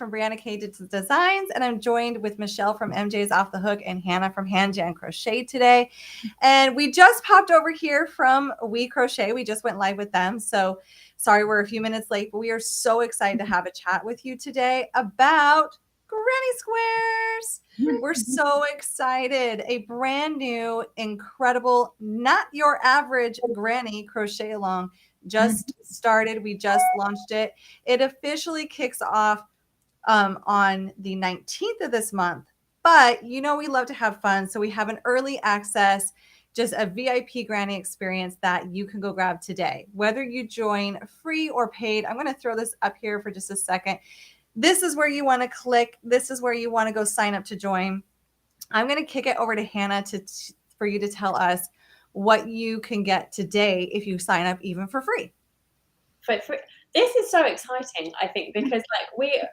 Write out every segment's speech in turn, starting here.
from Brianna K Designs, and I'm joined with Michelle from MJ's Off the Hook and Hannah from Hand Jam Crochet today. And we just popped over here from We Crochet. We just went live with them. So sorry we're a few minutes late, but we are so excited to have a chat with you today about granny squares. We're so excited. A brand new, incredible, not your average granny crochet along just started. We just launched it. It officially kicks off on the 19th of this month. But you know, we love to have fun. So we have an early access, just a VIP granny experience that you can go grab today. Whether you join free or paid, I'm going to throw this up here for just a second. This is where you want to click. This is where you want to go sign up to join. I'm going to kick it over to Hannah for you to tell us what you can get today if you sign up even for free. This is so exciting, I think, because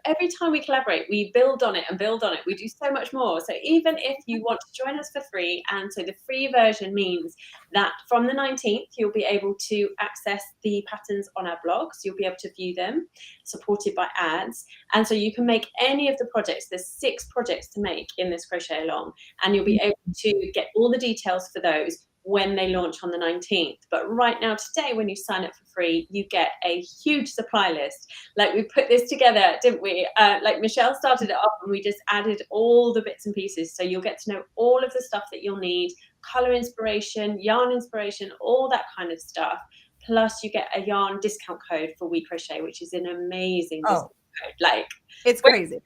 every time we collaborate, we build on it and build on it. We do so much more. So even if you want to join us for free, and so the free version means that from the 19th, you'll be able to access the patterns on our blog. So you'll be able to view them, supported by ads. And so you can make any of the projects. There's 6 projects to make in this crochet along, and you'll be able to get all the details for those when they launch on the 19th. But right now, today, when you sign up for free, you get a huge supply list. Like, we put this together, didn't we? Like, Michelle started it off and we just added all the bits and pieces. So you'll get to know all of the stuff that you'll need, color inspiration, yarn inspiration, all that kind of stuff. Plus you get a yarn discount code for We Crochet, which is an amazing discount code. Like, it's crazy.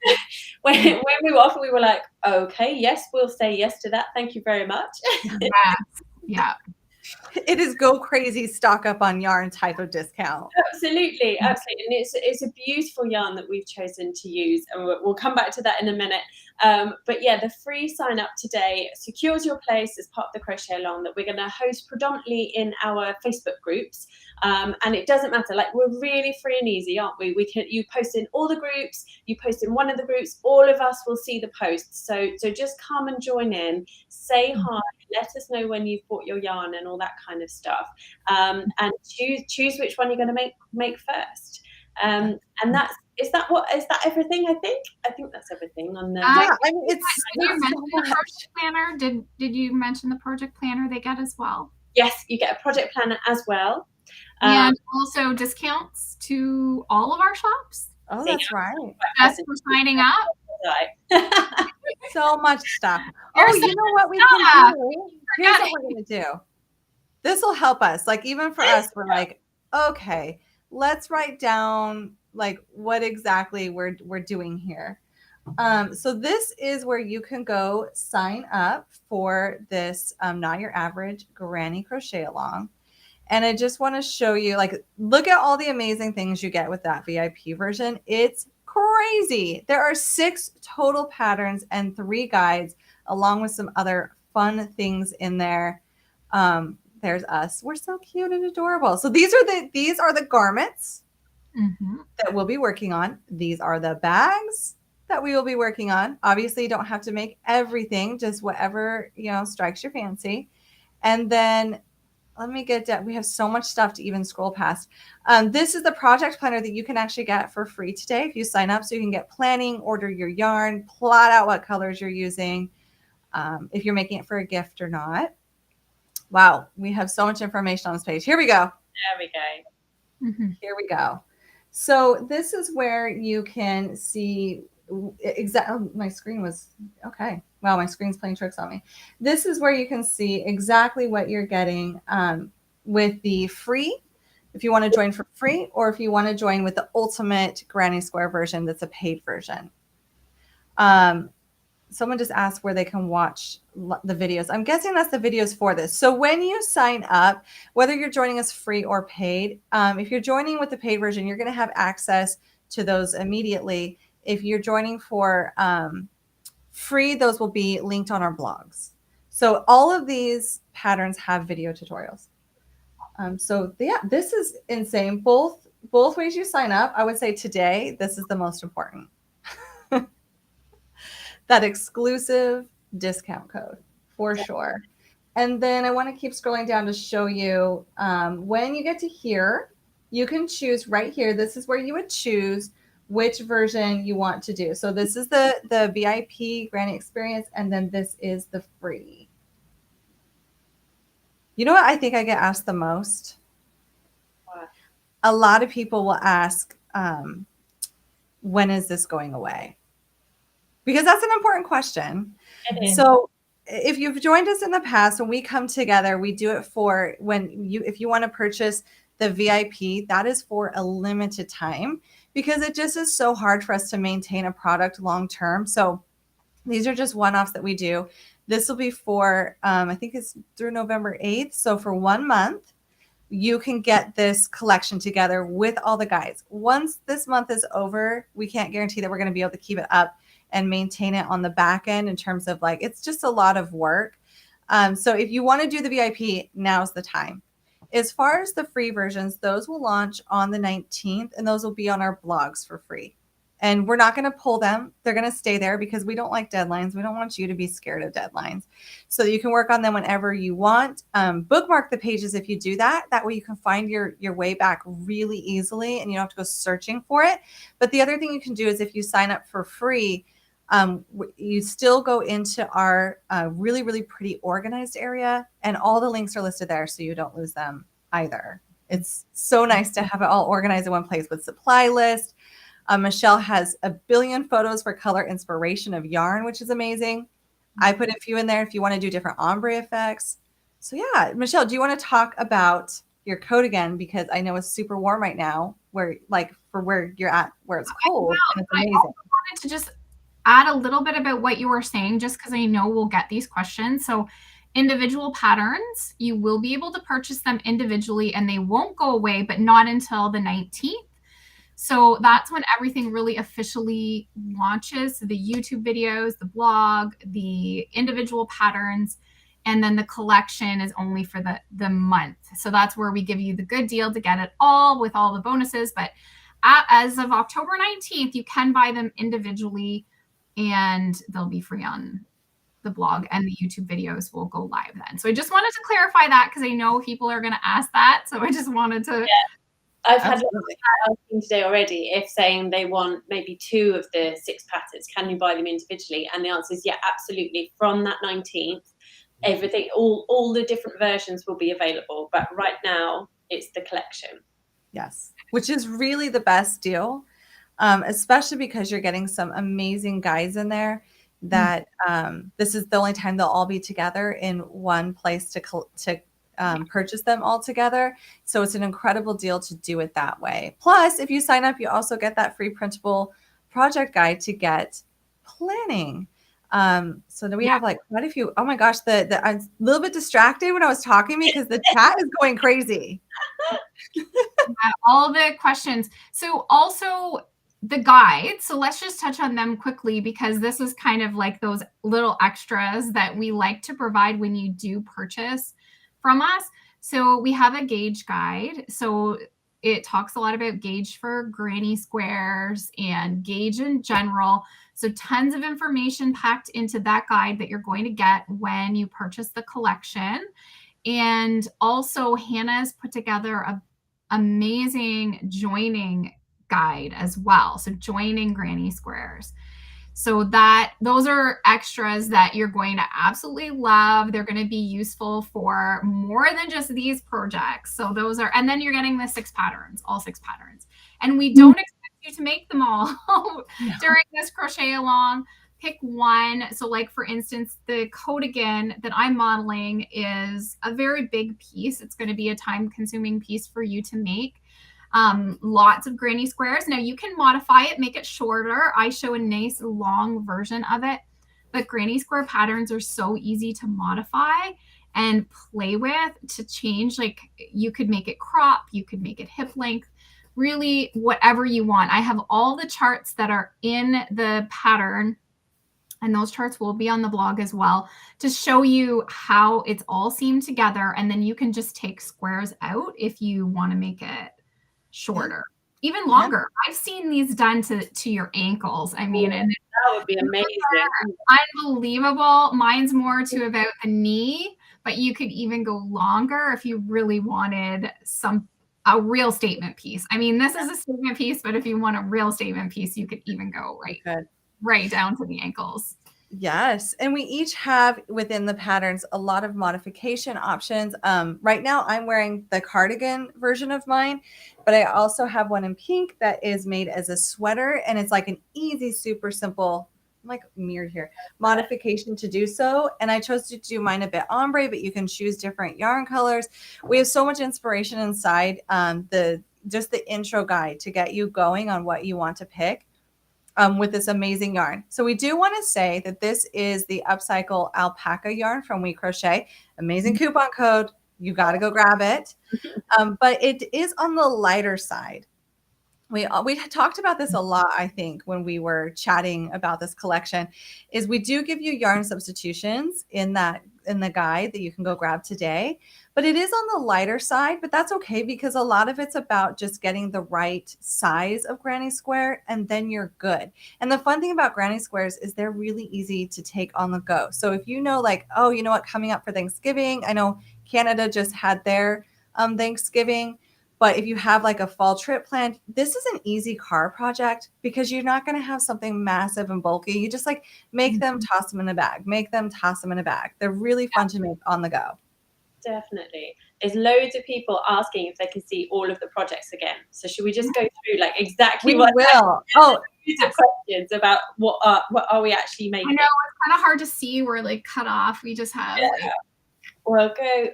When we were off, we were like, okay, yes, we'll say yes to that. Thank you very much. Yeah. It is go crazy, stock up on yarn type of discount. Absolutely. And it's a beautiful yarn that we've chosen to use, and we'll come back to that in a minute. But yeah, the free sign up today secures your place as part of the crochet along that we're going to host predominantly in our Facebook groups. And it doesn't matter, like, we're really free and easy, aren't we? You post in all the groups, you post in one of the groups, all of us will see the posts. So just come and join in, say hi, let us know when you've bought your yarn and all that kind of stuff. And choose which one you're going to make first. And is that everything? I think that's everything on the. I mean, did you mention the project planner? Did you mention the project planner they get as well? Yes, you get a project planner as well. And also discounts to all of our shops. Oh, that's right. Just for signing up. So much stuff. Oh, you know what we can do? Here's what we're going to do. This will help us. Like, even for us, we're like, okay, let's write down like what exactly we're doing here. So this is where you can go sign up for this Not Your Average Granny Crochet Along. And I just want to show you, like, look at all the amazing things you get with that VIP version. It's crazy. There are 6 total patterns and 3 guides, along with some other fun things in there. There's us. We're so cute and adorable. So these are the garments that we'll be working on. These are the bags that we will be working on. Obviously, you don't have to make everything, just whatever, strikes your fancy. And then let me get down. We have so much stuff to even scroll past. This is the project planner that you can actually get for free today if you sign up. So you can get planning, order your yarn, plot out what colors you're using, if you're making it for a gift or not. Wow, we have so much information on this page. Here we go. There we go. Here we go. So this is where you can see exactly. My screen was okay. Wow, my screen's playing tricks on me. This is where you can see exactly what you're getting with the free, if you want to join for free, or if you want to join with the ultimate Granny Square version, that's a paid version. Someone just asked where they can watch the videos. I'm guessing that's the videos for this. So when you sign up, whether you're joining us free or paid, if you're joining with the paid version, you're going to have access to those immediately. If you're joining for free, those will be linked on our blogs. So all of these patterns have video tutorials. So yeah, this is insane. Both ways you sign up, I would say today, this is the most important. That exclusive discount code for sure. And then I want to keep scrolling down to show you when you get to here, you can choose right here. This is where you would choose which version you want to do. So this is the VIP Granny Experience, and then this is the free. You know what I think I get asked the most? What? A lot of people will ask, when is this going away? Because that's an important question. So if you've joined us in the past, when we come together, we do it for if you want to purchase the VIP, that is for a limited time, because it just is so hard for us to maintain a product long term. So these are just one-offs that we do. This will be for, I think it's through November 8th. So for 1 month, you can get this collection together with all the guides. Once this month is over, we can't guarantee that we're going to be able to keep it up and maintain it on the back end in terms of like, it's just a lot of work. So if you want to do the VIP, now's the time. As far as the free versions, those will launch on the 19th, and those will be on our blogs for free. And we're not going to pull them. They're going to stay there because we don't like deadlines. We don't want you to be scared of deadlines. So you can work on them whenever you want. Bookmark the pages if you do that. That way you can find your way back really easily, and you don't have to go searching for it. But the other thing you can do is if you sign up for free, you still go into our really, really pretty organized area, and all the links are listed there so you don't lose them either. It's so nice to have it all organized in one place with supply list. Michelle has a billion photos for color inspiration of yarn, which is amazing. I put a few in there if you want to do different ombre effects. So yeah, Michelle, do you want to talk about your coat again? Because I know it's super warm right now, where you're at, where it's cold, and it's amazing. I also wanted to just add a little bit about what you were saying, just because I know we'll get these questions. So individual patterns, you will be able to purchase them individually, and they won't go away, but not until the 19th. So that's when everything really officially launches. So the YouTube videos, the blog, the individual patterns, and then the collection is only for the month. So that's where we give you the good deal to get it all with all the bonuses. But as of October 19th, you can buy them individually, and they'll be free on the blog, and the YouTube videos will go live then. So I just wanted to clarify that, because I know people are going to ask that. So I just wanted to... I've had asking today already if saying they want maybe 2 of the 6 patterns, can you buy them individually? And the answer is yeah, absolutely. From that 19th, everything, all the different versions will be available. But right now, it's the collection. Yes, which is really the best deal, especially because you're getting some amazing guides in there that this is the only time they'll all be together in one place to purchase them all together. So it's an incredible deal to do it that way. Plus, if you sign up, you also get that free printable project guide to get planning. So then we have like quite a few. Oh my gosh, I'm a little bit distracted when I was talking because the chat is going crazy. All the questions. So also the guide. So let's just touch on them quickly, because this is kind of like those little extras that we like to provide when you do purchase from us. So we have a gauge guide. So it talks a lot about gauge for granny squares and gauge in general. So tons of information packed into that guide that you're going to get when you purchase the collection. And also Hannah's put together a amazing joining guide as well. So joining granny squares. So those are extras that you're going to absolutely love. They're going to be useful for more than just these projects. So those are, and then you're getting the 6 patterns, all 6 patterns. And we don't expect you to make them all during this crochet along. Pick one. So like, for instance, the cardigan that I'm modeling is a very big piece. It's going to be a time-consuming piece for you to make. Lots of granny squares. Now you can modify it, make it shorter. I show a nice long version of it, but granny square patterns are so easy to modify and play with, to change. Like, you could make it crop, you could make it hip length, really whatever you want. I have all the charts that are in the pattern, and those charts will be on the blog as well, to show you how it's all seamed together. And then you can just take squares out if you want to make it shorter, even longer. I've seen these done to your ankles. I mean, and that would be amazing. Unbelievable. Mine's more to about the knee, but you could even go longer if you really wanted some a real statement piece. I mean, this is a statement piece, but if you want a real statement piece, you could even go right down to the ankles. Yes. And we each have within the patterns a lot of modification options. Right now I'm wearing the cardigan version of mine, but I also have one in pink that is made as a sweater, and it's like an easy, super simple, I'm like mirrored here, modification to do so. And I chose to do mine a bit ombre, but you can choose different yarn colors. We have so much inspiration inside just the intro guide to get you going on what you want to pick. With this amazing yarn. So we do want to say that this is the upcycle alpaca yarn from We Crochet. Amazing coupon code. You got to go grab it. But it is on the lighter side. We talked about this a lot, I think, when we were chatting about this collection, is we do give you yarn substitutions in the guide that you can go grab today, but it is on the lighter side, but that's okay because a lot of it's about just getting the right size of granny square and then you're good. And the fun thing about granny squares is they're really easy to take on the go. So if you know, like, oh, you know what, coming up for Thanksgiving, I know Canada just had their Thanksgiving. But if you have like a fall trip planned, this is an easy car project because you're not going to have something massive and bulky. You just like make them, toss them in a bag, make them, toss them in a bag. They're really fun to make on the go. Definitely. There's loads of people asking if they can see all of the projects again. So should we just go through like exactly what? We will. Oh, questions about what are we actually making? I know it's kind of hard to see. We're like cut off. We just have. Yeah. We'll go.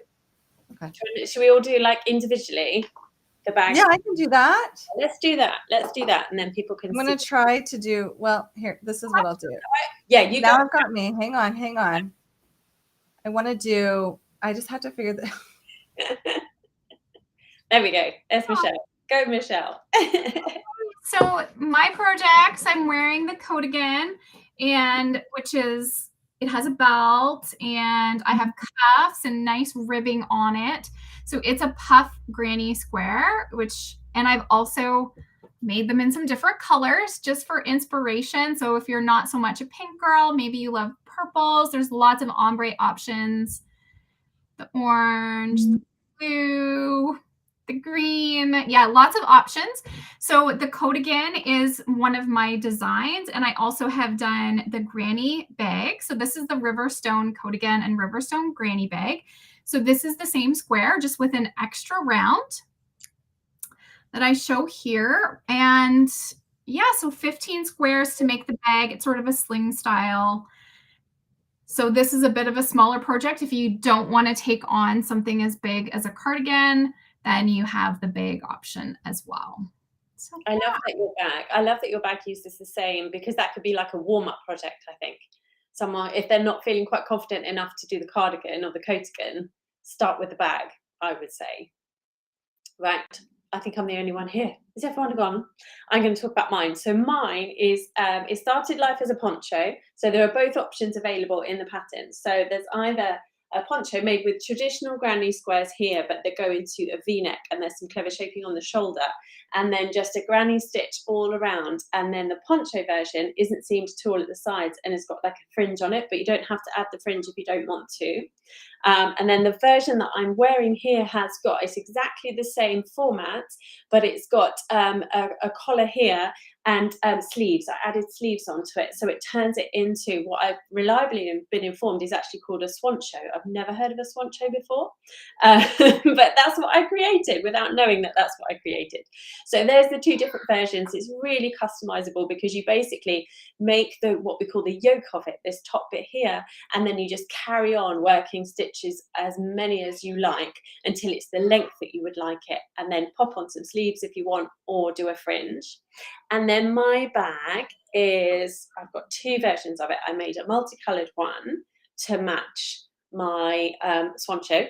Okay. Should we all do like individually? The bag. Yeah, I can do that. Let's do that. And then people can. I'm going to try to do, well, here, this is what I'll do. Yeah, you now I've got me. Hang on. I want to do, I just have to figure that. There we go. There's Michelle. Go, Michelle. So my projects, I'm wearing the coat again, and which is, it has a belt and I have cuffs and nice ribbing on it. So it's a puff granny square, and I've also made them in some different colors just for inspiration. So if you're not so much a pink girl, maybe you love purples, there's lots of ombre options. The orange, the blue, the green, yeah, lots of options. So the coat again is one of my designs, and I also have done the granny bag. So this is the Riverstone coat again and Riverstone granny bag. So this is the same square, just with an extra round that I show here. And yeah, so 15 squares to make the bag. It's sort of a sling style. So this is a bit of a smaller project. If you don't want to take on something as big as a cardigan, then you have the bag option as well. So, I love that your bag uses the same, because that could be like a warm-up project, I think. Someone, if they're not feeling quite confident enough to do the cardigan or the coatigan, start with the bag, I would say. Right. I think I'm the only one here. Is everyone gone? I'm going to talk about mine. So mine is, it started life as a poncho. So there are both options available in the pattern. So there's either a poncho made with traditional granny squares here, but they go into a V-neck and there's some clever shaping on the shoulder, and then just a granny stitch all around. And then the poncho version isn't seamed at all at the sides and it's got like a fringe on it, but you don't have to add the fringe if you don't want to. And then the version that I'm wearing here it's exactly the same format, but it's got a collar here and sleeves. I added sleeves onto it, so it turns it into what I've reliably been informed is actually called a swancho. I've never heard of a swancho before, but that's what I created without knowing that that's what I created. So there's the two different versions. It's really customizable because you basically make what we call the yoke of it, this top bit here, and then you just carry on working stitches as many as you like until it's the length that you would like it, and then pop on some sleeves if you want, or do a fringe. And then my bag is, I've got two versions of it. I made a multicolored one to match my swancho,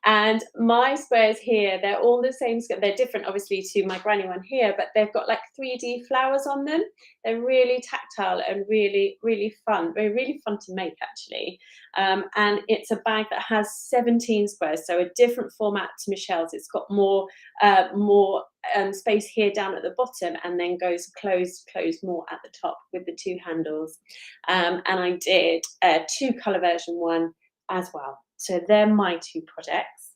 and my squares here, they're all the same. They're different obviously to my granny one here, but they've got like 3D flowers on them. They're really tactile and really fun, really fun to make actually. And it's a bag that has 17 squares, so a different format to Michelle's. It's got more space here down at the bottom, and then goes closed more at the top with the two handles. And I did a 2-color version one as well. So they're my two projects.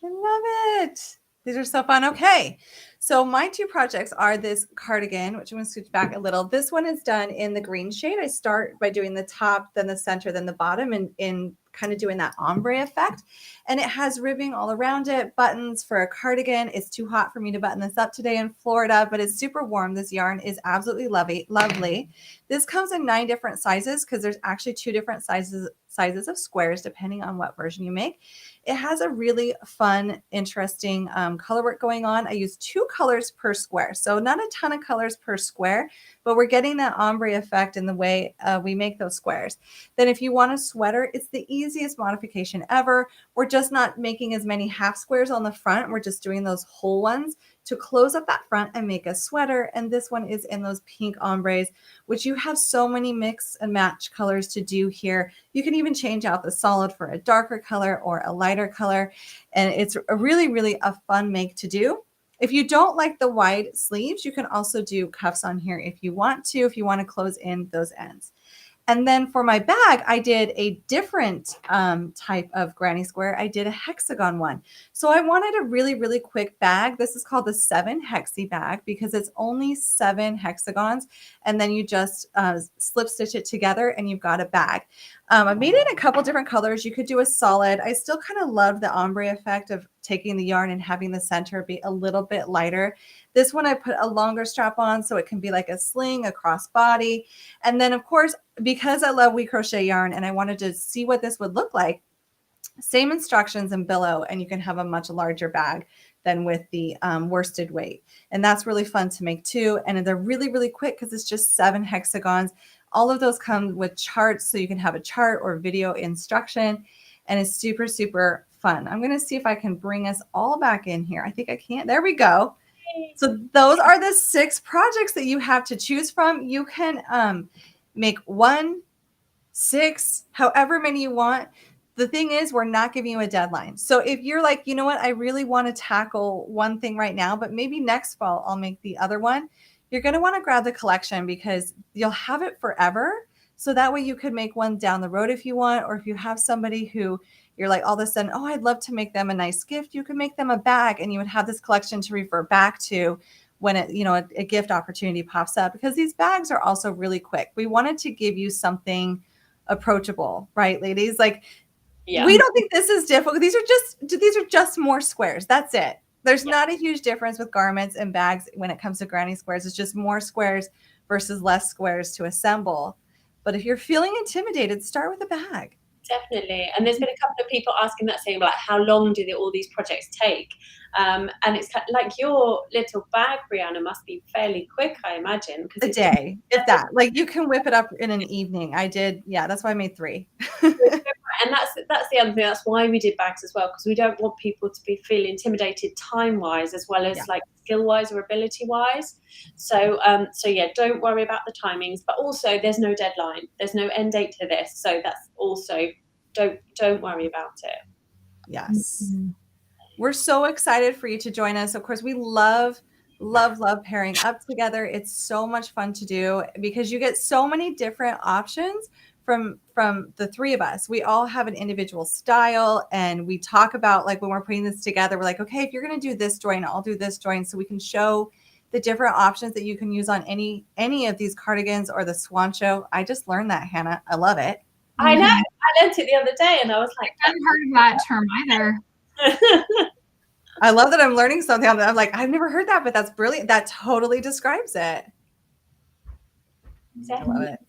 I love it. These are so fun. Okay. So my two projects are this cardigan, which I'm going to switch back a little. This one is done in the green shade. I start by doing the top, then the center, then the bottom, and in kind of doing that ombre effect. And it has ribbing all around it, buttons for a cardigan. It's too hot for me to button this up today in Florida, but it's super warm. This yarn is absolutely lovely. This comes in 9 different sizes because there's actually 2 different sizes of squares depending on what version you make. It has a really fun, interesting color work going on. I use 2 colors per square, so not a ton of colors per square, but we're getting that ombre effect in the way we make those squares. Then if you want a sweater, it's the easiest modification ever. We're just not making as many half squares on the front. We're just doing those whole ones to close up that front and make a sweater. And this one is in those pink ombres, which you have so many mix and match colors to do here. You can even change out the solid for a darker color or a lighter color. And it's a really a fun make to do. If you don't like the wide sleeves, you can also do cuffs on here if you want to close in those ends. And then for my bag, I did a different type of granny square. I did a hexagon one. So I wanted a really quick bag. This is called the 7 hexi bag because it's only 7 hexagons. And then you just slip stitch it together and you've got a bag. I made it in a couple different colors. You could do a solid. I still kind of love the ombre effect of taking the yarn and having the center be a little bit lighter. This one I put a longer strap on so it can be like a sling, a crossbody. And then of course, because I love We Crochet yarn and I wanted to see what this would look like, same instructions in billow, and you can have a much larger bag than with the worsted weight. And that's really fun to make too. And they're really quick because it's just 7 hexagons. All of those come with charts, so you can have a chart or video instruction. And it's super fun. I'm going to see if I can bring us all back in here. I think I can. There we go. So those are the 6 projects that you have to choose from. You can make 1, 6, however many you want. The thing is, we're not giving you a deadline. So if you're like, you know what, I really want to tackle one thing right now, but maybe next fall I'll make the other one, you're going to want to grab the collection because you'll have it forever. So that way you could make one down the road if you want, or if you have somebody who you're like all of a sudden, oh, I'd love to make them a nice gift, you can make them a bag and you would have this collection to refer back to when it, you know, a gift opportunity pops up, because these bags are also really quick. We wanted to give you something approachable, right, ladies? Like, yeah. We don't think this is difficult. These are just more squares. That's it. There's not a huge difference with garments and bags when it comes to granny squares. It's just more squares versus less squares to assemble. But if you're feeling intimidated, start with a bag. Definitely. And there's been a couple of people asking that, saying like, how long do all these projects take? And it's kind of like your little bag, Brianna, must be fairly quick, I imagine. A day, if that. Like you can whip it up in an evening. I did. Yeah, that's why I made 3. And that's the other thing. That's why we did bags as well, because we don't want people to be feeling intimidated time-wise as well as like skill-wise or ability-wise. So yeah, don't worry about the timings, but also there's no deadline. There's no end date to this. So that's also, don't worry about it. Yes. Mm-hmm. We're so excited for you to join us. Of course, we love pairing up together. It's so much fun to do because you get so many different options from the 3 of us. We all have an individual style, and we talk about, like, when we're putting this together, we're like, okay, if you're going to do this join, I'll do this join, so we can show the different options that you can use on any of these cardigans or the swan show. I just learned that, Hannah. I love it. I know. I learned it the other day, and I was like, I haven't heard of that term either. I love that I'm learning something. I'm like, I've never heard that, but that's brilliant. That totally describes it. Exactly. I love it.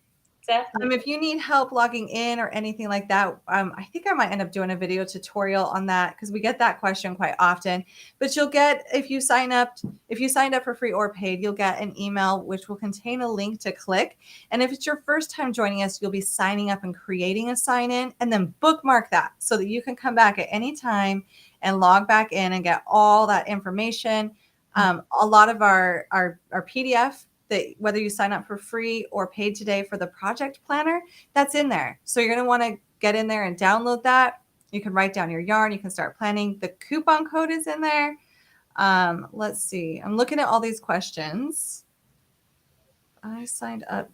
Exactly. If you need help logging in or anything like that, I think I might end up doing a video tutorial on that, because we get that question quite often. But you'll get, if you signed up for free or paid, you'll get an email which will contain a link to click. And if it's your first time joining us, you'll be signing up and creating a sign in, and then bookmark that so that you can come back at any time and log back in and get all that information. A lot of our PDF, that whether you sign up for free or paid today for the project planner, that's in there. So you're going to want to get in there and download that. You can write down your yarn. You can start planning. The coupon code is in there. Let's see. I'm looking at all these questions. I signed up.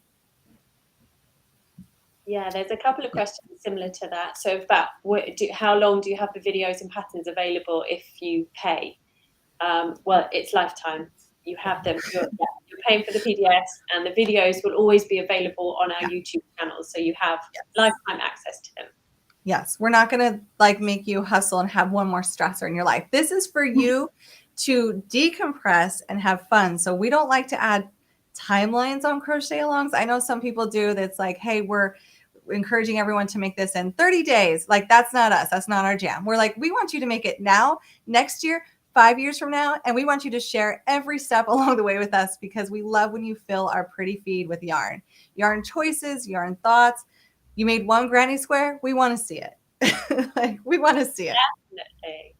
Yeah, there's a couple of questions similar to that. So about how long do you have the videos and patterns available if you pay? Well, it's lifetime. You have them. You're paying for the PDFs, and the videos will always be available on our YouTube channels. So you have lifetime access to them. Yes, we're not going to like make you hustle and have one more stressor in your life. This is for you to decompress and have fun. So we don't like to add timelines on crochet alongs. I know some people do. That's like, hey, we're encouraging everyone to make this in 30 days. Like, that's not us. That's not our jam. We're like, we want you to make it now, next year, 5 years from now. And we want you to share every step along the way with us, because we love when you fill our pretty feed with yarn choices, yarn thoughts. You made one granny square. We want to see it. Like, we want to see it. Definitely.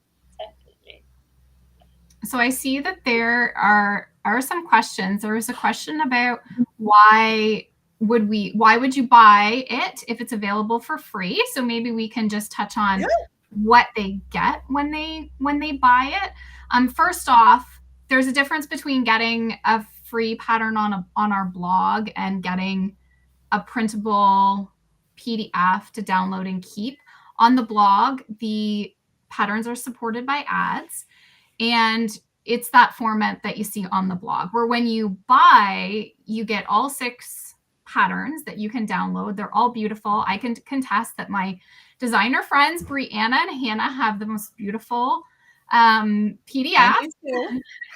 So I see that there are some questions. There was a question about why would you buy it if it's available for free? So maybe we can just touch on what they get when they buy it. First off, there's a difference between getting a free pattern on our blog and getting a printable PDF to download and keep. On the blog, the patterns are supported by ads, and it's that format that you see on the blog, where when you buy, you get all 6 patterns that you can download. They're all beautiful. I can contest that my designer friends, Brianna and Hannah, have the most beautiful PDFs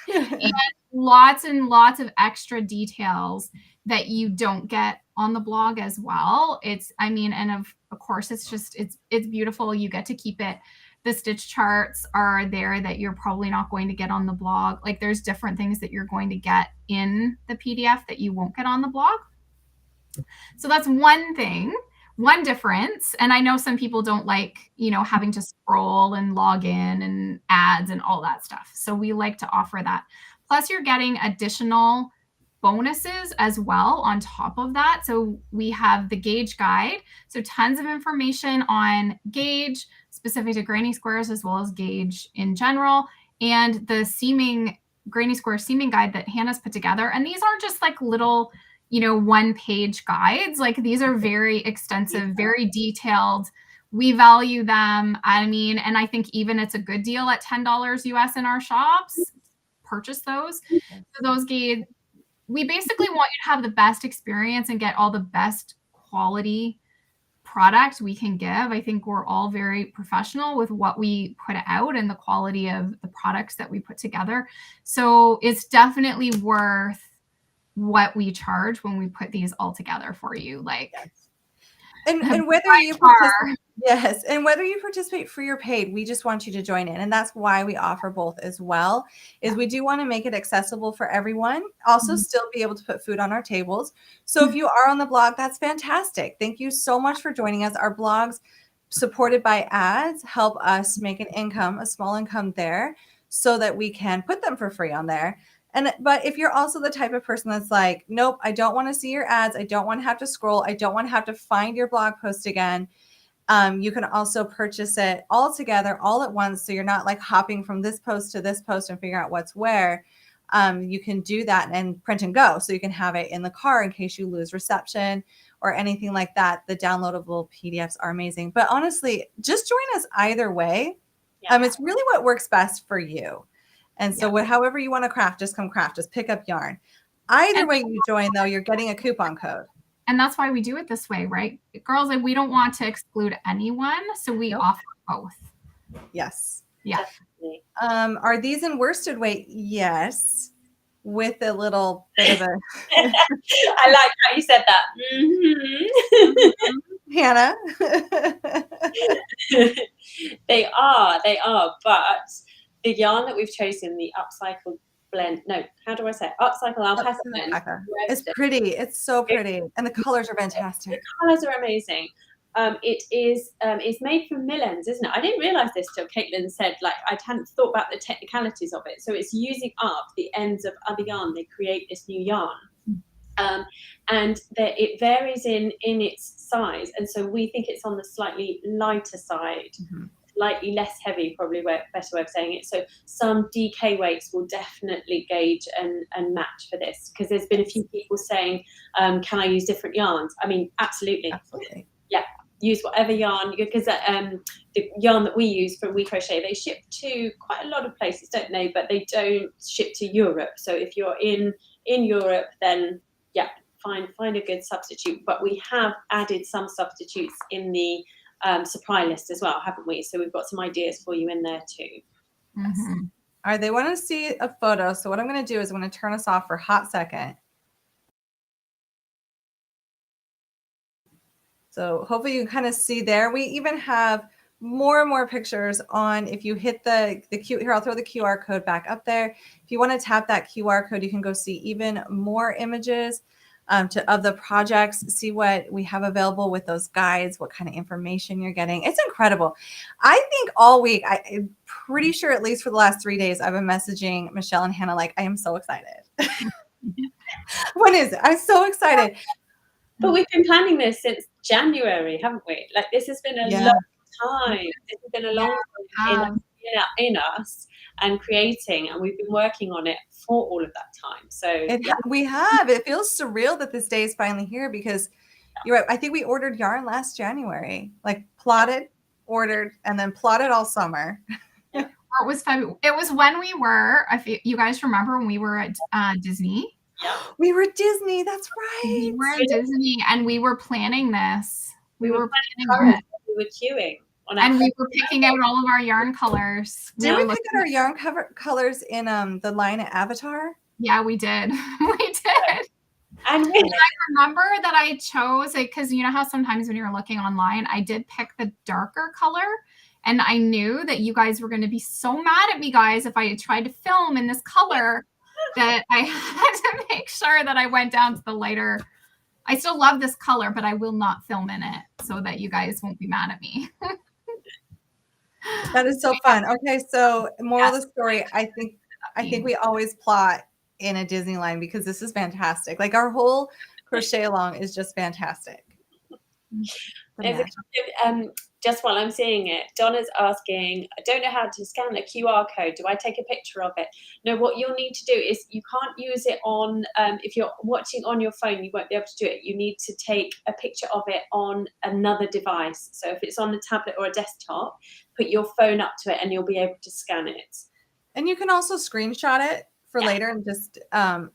and lots and lots of extra details that you don't get on the blog as well. And of course, it's beautiful. You get to keep it. The stitch charts are there that you're probably not going to get on the blog. Like, there's different things that you're going to get in the PDF that you won't get on the blog. So that's one thing, one difference. And I know some people don't like, having to scroll and log in and ads and all that stuff. So we like to offer that. Plus, you're getting additional bonuses as well on top of that. So we have the gauge guide. So tons of information on gauge specific to granny squares, as well as gauge in general, and the granny square seaming guide that Hannah's put together. And these aren't just like little, 1-page guides. Like, these are very extensive, very detailed. We value them. And I think even it's a good deal at $10 US in our shops. Purchase those. So those guides, we basically want you to have the best experience and get all the best quality product we can give. I think we're all very professional with what we put out and the quality of the products that we put together. So it's definitely worth what we charge when we put these all together for you. And whether you participate, and whether you participate free or paid, we just want you to join in. And that's why we offer both as well, is we do want to make it accessible for everyone, also still be able to put food on our tables. So if you are on the blog, that's fantastic. Thank you so much for joining us. Our blogs, supported by ads, help us make an income, a small income there, so that we can put them for free on there. But if you're also the type of person that's like, nope, I don't want to see your ads. I don't want to have to scroll. I don't want to have to find your blog post again. You can also purchase it all together, all at once. So you're not like hopping from this post to this post and figuring out what's where. You can do that and print and go. So you can have it in the car in case you lose reception or anything like that. The downloadable PDFs are amazing. But honestly, just join us either way. It's really what works best for you. And so however you want to craft, just come craft, just pick up yarn. Either way you join, though, you're getting a coupon code. And that's why we do it this way, right? Girls, we don't want to exclude anyone. So we offer both. Yes. Yeah. Are these in worsted weight? Yes. With a little bit of a... I like how you said that. Mm-hmm. Hannah? They are. But the yarn that we've chosen, the upcycled blend, upcycle alpaca blend. It's pretty. It's so pretty. And the colors are fantastic. The colors are amazing. It's made from mill ends, isn't it? I didn't realize this till Caitlin said, I hadn't thought about the technicalities of it. So it's using up the ends of other yarn. They create this new yarn. And it varies in its size. And so we think it's on the slightly lighter side. slightly less heavy, probably better way of saying it. So some DK weights will definitely gauge and match for this, because there's been a few people saying, can I use different yarns? I mean, absolutely. Yeah, use whatever yarn, because the yarn that we use from We Crochet, they ship to quite a lot of places, don't they? But they don't ship to Europe. So if you're in Europe, then yeah, find a good substitute. But we have added some substitutes in the supply list as well, haven't we? So we've got some ideas for you in there too. Mm-hmm. All right, they want to see a photo. So what I'm going to do is I'm going to turn us off for a hot second. So hopefully you can kind of see there. We even have more and more pictures on, if you hit the here, I'll throw the QR code back up there. If you want to tap that QR code, you can go see even more images of the projects, see what we have available with those guides, what kind of information you're getting. It's incredible. I think all week, I'm pretty sure at least for the last 3 days, I've been messaging Michelle and Hannah like, I am so excited. When is it? I'm so excited. But we've been planning this since January, haven't we? Like, this has been a long time. This has been a long time in us and creating, and we've been working on it for all of that time. So we have. It feels surreal that this day is finally here, because you're right. I think we ordered yarn last January, like plotted, ordered, and then plotted all summer. It was February. It was when we were, if you guys remember, when we were at Disney. Yeah. We were at Disney. That's right. We were at Disney, and we were planning this. We were queuing. And we were picking out all of our yarn colors. Did we pick out our yarn colors in the line at Avatar? Yeah, we did. We did. And I remember that I chose it because you know how sometimes when you're looking online, I did pick the darker color. And I knew that you guys were going to be so mad at me, guys, if I tried to film in this color, that I had to make sure that I went down to the lighter. I still love this color, but I will not film in it so that you guys won't be mad at me. That is so fun. Okay, so moral of the story, I think we always plot in a Disney line because this is fantastic. Like our whole crochet along is just fantastic. Just while I'm seeing it, Donna's asking, I don't know how to scan a QR code. Do I take a picture of it? No, what you'll need to do is you can't use it on, if you're watching on your phone, you won't be able to do it. You need to take a picture of it on another device. So if it's on a tablet or a desktop, put your phone up to it and you'll be able to scan it. And you can also screenshot it for later and just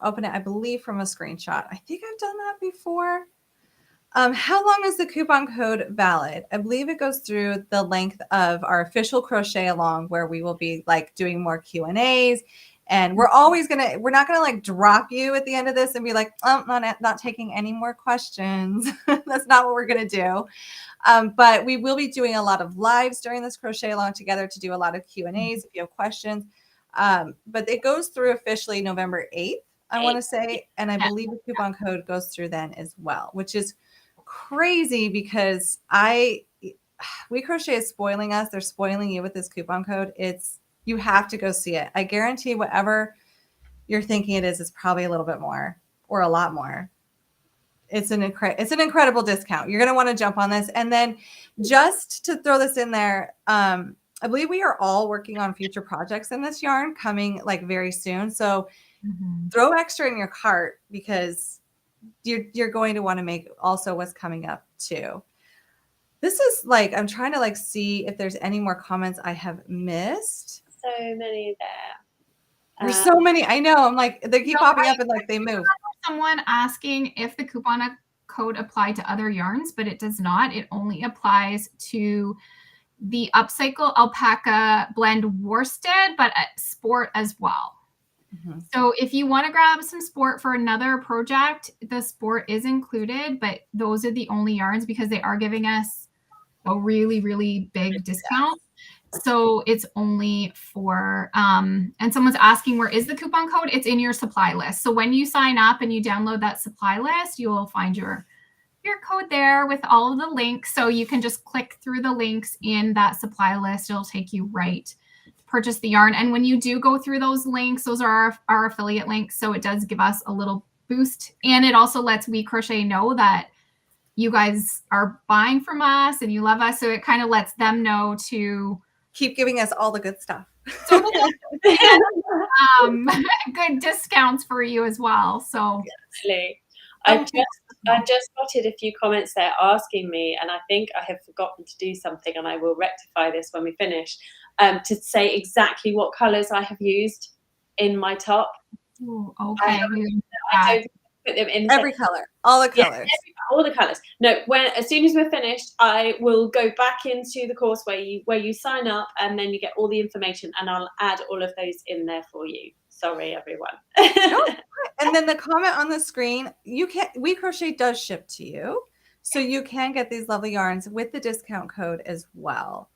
open it, I believe, from a screenshot. I think I've done that before. How long is the coupon code valid? I believe it goes through the length of our official crochet along, where we will be like doing more Q&As, and we're not gonna like drop you at the end of this and be like, oh, not taking any more questions. That's not what we're gonna do. But we will be doing a lot of lives during this crochet along together to do a lot of Q&As if you have questions. But it goes through officially November 8th, I want to say, and I believe the coupon code goes through then as well, which is crazy because We Crochet is spoiling us. They're spoiling you with this coupon code. You have to go see it. I guarantee whatever you're thinking it is probably a little bit more or a lot more. It's an incredible discount. You're going to want to jump on this. And then just to throw this in there, I believe we are all working on future projects in this yarn coming like very soon. So throw extra in your cart because you're going to want to make also what's coming up too. This is like, I'm trying to like see if there's any more comments I have missed. So many there. There's so many. I know. I'm like, they keep popping up and like they move. Someone asking if the coupon code applied to other yarns, but it does not. It only applies to the Upcycle Alpaca Blend Worsted, but at Sport as well. So if you want to grab some Sport for another project, the Sport is included, but those are the only yarns because they are giving us a really, really big discount. So it's only for, and someone's asking, where is the coupon code? It's in your supply list. So when you sign up and you download that supply list, you will find your code there with all of the links. So you can just click through the links in that supply list. It'll take you right to purchase the yarn. And when you do go through those links, those are our affiliate links. So it does give us a little boost. And it also lets We Crochet know that you guys are buying from us and you love us. So it kind of lets them know to keep giving us all the good stuff. So good discounts for you as well. So Absolutely. I've just spotted a few comments there asking me, and I think I have forgotten to do something, and I will rectify this when we finish, to say exactly what colours I have used in my top. ooh, okay. I don't put them in Every color, all the yeah, colors. all the colours. No, as soon as we're finished, I will go back into the course where you sign up, and then you get all the information, and I'll add all of those in there for you. Sorry, everyone. No, and then the comment on the screen, We Crochet does ship to you, so you can get these lovely yarns with the discount code as well.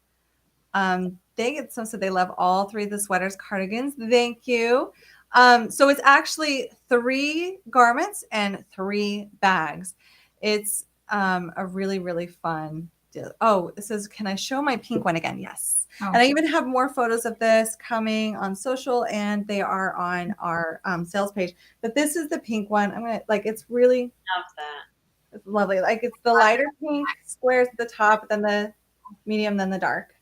So they love all 3 of the sweaters, cardigans. Thank you. So it's actually 3 garments and 3 bags. It's a really, really fun deal. Oh, it says, can I show my pink one again? Yes. Oh. And I even have more photos of this coming on social, and they are on our sales page. But this is the pink one. It's really love that. It's lovely. Like, it's the lighter pink squares at the top, then the medium, then the dark.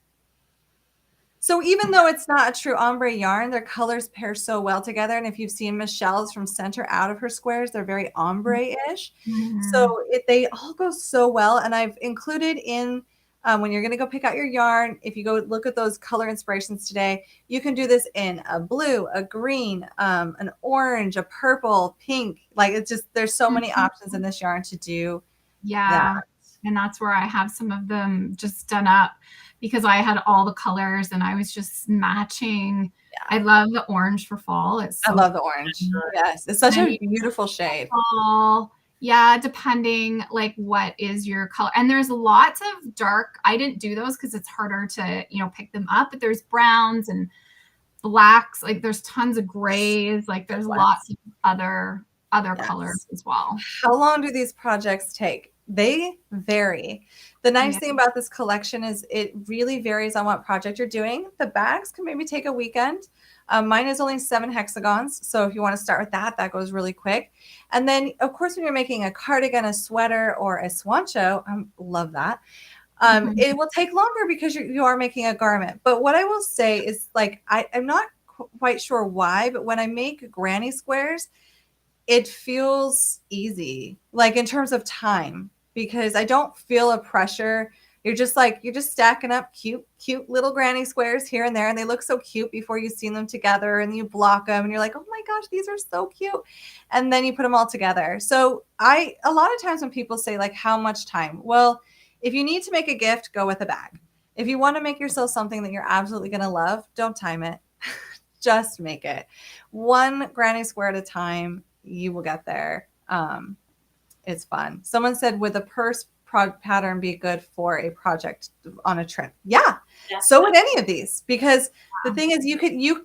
So even though it's not a true ombre yarn, their colors pair so well together. And if you've seen Michelle's from center out of her squares, they're very ombre-ish. Mm-hmm. So they all go so well. And I've included in, when you're going to go pick out your yarn, if you go look at those color inspirations today, you can do this in a blue, a green, an orange, a purple, pink. Like, it's just, there's so many options in this yarn to do. Yeah. That. And that's where I have some of them just done up, because I had all the colors and I was just matching. Yeah. I love the orange for fall. I love the orange. Yes. It's such a beautiful shade. Fall, yeah, depending like what is your color. And there's lots of dark. I didn't do those because it's harder to, pick them up, but there's browns and blacks. Like, there's tons of grays. Like, there's lots of other colors as well. How long do these projects take? They vary. The nice thing about this collection is it really varies on what project you're doing. The bags can maybe take a weekend. Mine is only 7 hexagons. So if you want to start with that, that goes really quick. And then, of course, when you're making a cardigan, a sweater, or a swancho, love that. It will take longer because you are making a garment. But what I will say is, like, I'm not quite sure why, but when I make granny squares, it feels easy, like in terms of time, because I don't feel a pressure. You're just stacking up cute little granny squares here and there. And they look so cute before you see them together, and you block them and you're like, oh my gosh, these are so cute. And then you put them all together. So a lot of times when people say, like, how much time? Well, if you need to make a gift, go with a bag. If you want to make yourself something that you're absolutely going to love, don't time it. Just make it. 1 granny square at a time. You will get there. It's fun. Someone said, would the purse pattern be good for a project on a trip? Yeah. So would any of these, because the thing is,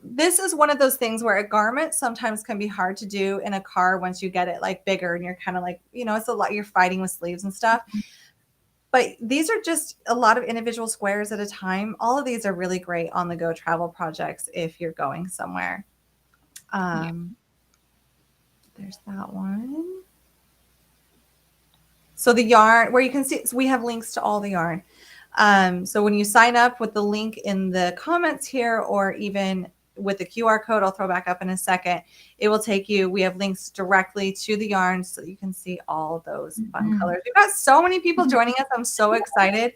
this is one of those things where a garment sometimes can be hard to do in a car once you get it like bigger and you're kind of like, it's a lot, you're fighting with sleeves and stuff. But these are just a lot of individual squares at a time. All of these are really great on the go travel projects if you're going somewhere. There's that one. So the yarn, where you can see, so we have links to all the yarn. So when you sign up with the link in the comments here, or even with the QR code, I'll throw back up in a second, it will take you, we have links directly to the yarns so you can see all those fun colors. We've got so many people joining us. I'm so excited.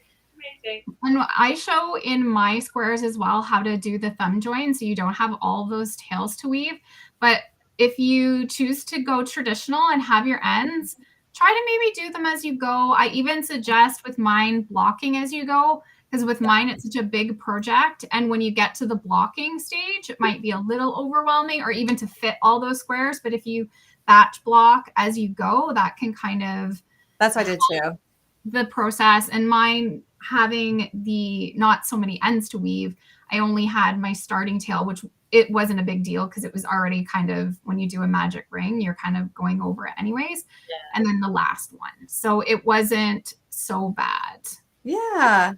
Amazing. And I show in my squares as well how to do the thumb join, so you don't have all those tails to weave. But if you choose to go traditional and have your ends, try to maybe do them as you go. I even suggest with mine blocking as you go, because with mine, it's such a big project. And when you get to the blocking stage, it might be a little overwhelming, or even to fit all those squares. But if you batch block as you go, that can kind of... That's what I did too. The process. And mine having the not so many ends to weave, I only had my starting tail, which it wasn't a big deal because it was already kind of, when you do a magic ring, you're kind of going over it anyways. Yeah. And then the last one. So it wasn't so bad. Yeah.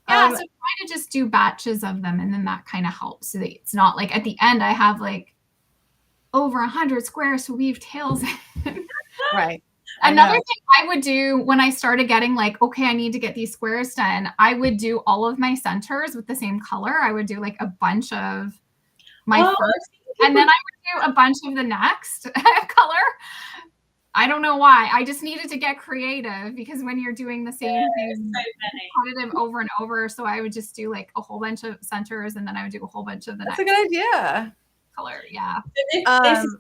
Yeah. So try to just do batches of them, and then that kind of helps. So that it's not like at the end I have like over 100 squares to weave tails in. Right. Another thing I would do, when I started getting like, okay, I need to get these squares done, I would do all of my centers with the same color. I would do like a bunch of my first, and then I would do a bunch of the next color. I don't know why. I just needed to get creative, because when you're doing the same thing, repetitive over and over. So I would just do like a whole bunch of centers, and then I would do a whole bunch of the That's next a good idea. color. Yeah. This is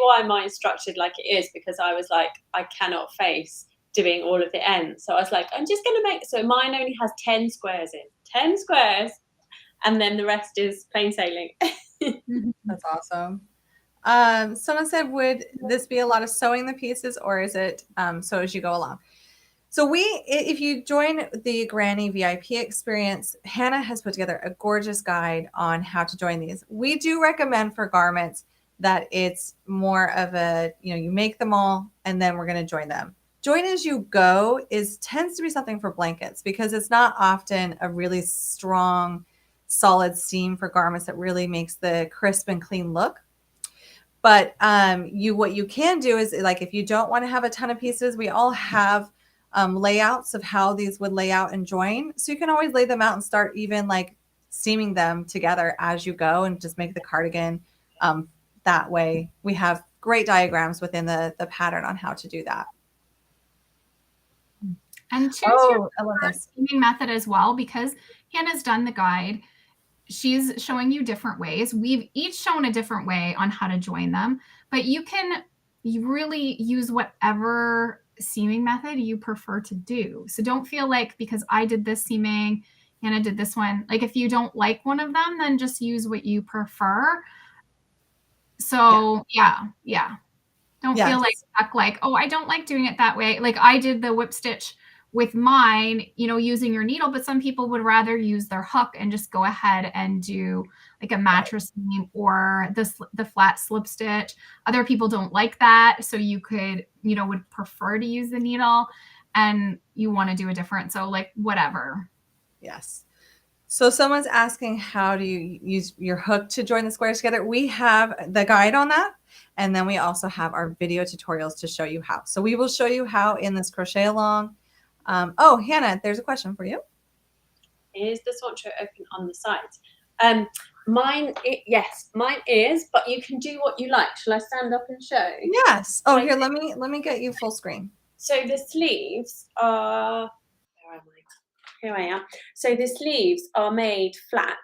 why mine's structured like it is, because I was like, I cannot face doing all of the ends. So I was like, I'm just going to make, so mine only has 10 squares in, 10 squares, and then the rest is plain sailing. That's awesome. Someone said, would this be a lot of sewing the pieces, or is it sew as you go along? So if you join the Granny VIP experience, Hannah has put together a gorgeous guide on how to join these. We do recommend for garments that it's more of a, you make them all and then we're going to join them. Join as you go tends to be something for blankets, because it's not often a really strong, solid seam for garments that really makes the crisp and clean look. But what you can do is, like, if you don't want to have a ton of pieces, we all have layouts of how these would lay out and join. So you can always lay them out and start even like seaming them together as you go, and just make the cardigan that way. We have great diagrams within the pattern on how to do that. And choose your seaming method as well, because Hannah's done the guide. She's showing you different ways. We've each shown a different way on how to join them, but you really use whatever seaming method you prefer to do. So don't feel like, because I did this seaming, Hannah did this one, like if you don't like one of them, then just use what you prefer. So yeah. Don't feel like stuck, like, oh, I don't like doing it that way. Like I did the whip stitch with mine, using your needle, but some people would rather use their hook and just go ahead and do like a mattress seam or the flat slip stitch. Other people don't like that. So you could, would prefer to use the needle, and you want to do a different. So like whatever. Yes. So someone's asking, how do you use your hook to join the squares together? We have the guide on that. And then we also have our video tutorials to show you how. So we will show you how in this crochet along. Oh, Hannah, there's a question for you. Is the swatcher open on the sides? Mine, yes, mine is, but you can do what you like. Shall I stand up and show? Yes. Oh, here, let me get you full screen. So the sleeves are, where am I? Here I am. So the sleeves are made flat,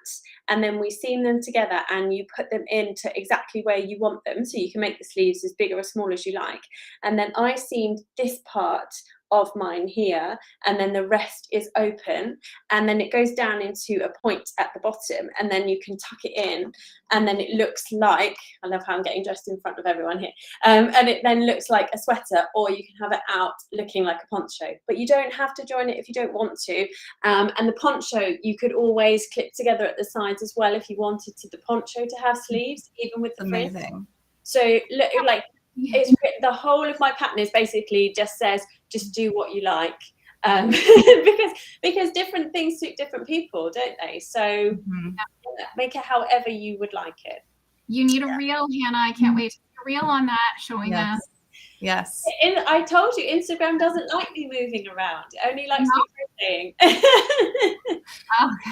and then we seam them together, and you put them into exactly where you want them. So you can make the sleeves as big or as small as you like. And then I seamed this part of mine here, and then the rest is open, and then it goes down into a point at the bottom, and then you can tuck it in, and then it looks like, I love how I'm getting dressed in front of everyone here, and it then looks like a sweater, or you can have it out looking like a poncho, but you don't have to join it if you don't want to. And the poncho you could always clip together at the sides as well if you wanted the poncho to have sleeves, even with the fringe. Amazing. So look, like, it's the whole of my pattern is basically just says, just do what you like, because different things suit different people, don't they? So make it however you would like it. You need a reel, Hannah. I can't wait to see a reel on that, showing us. Yes. I told you, Instagram doesn't like me moving around. It only likes me crocheting. Okay.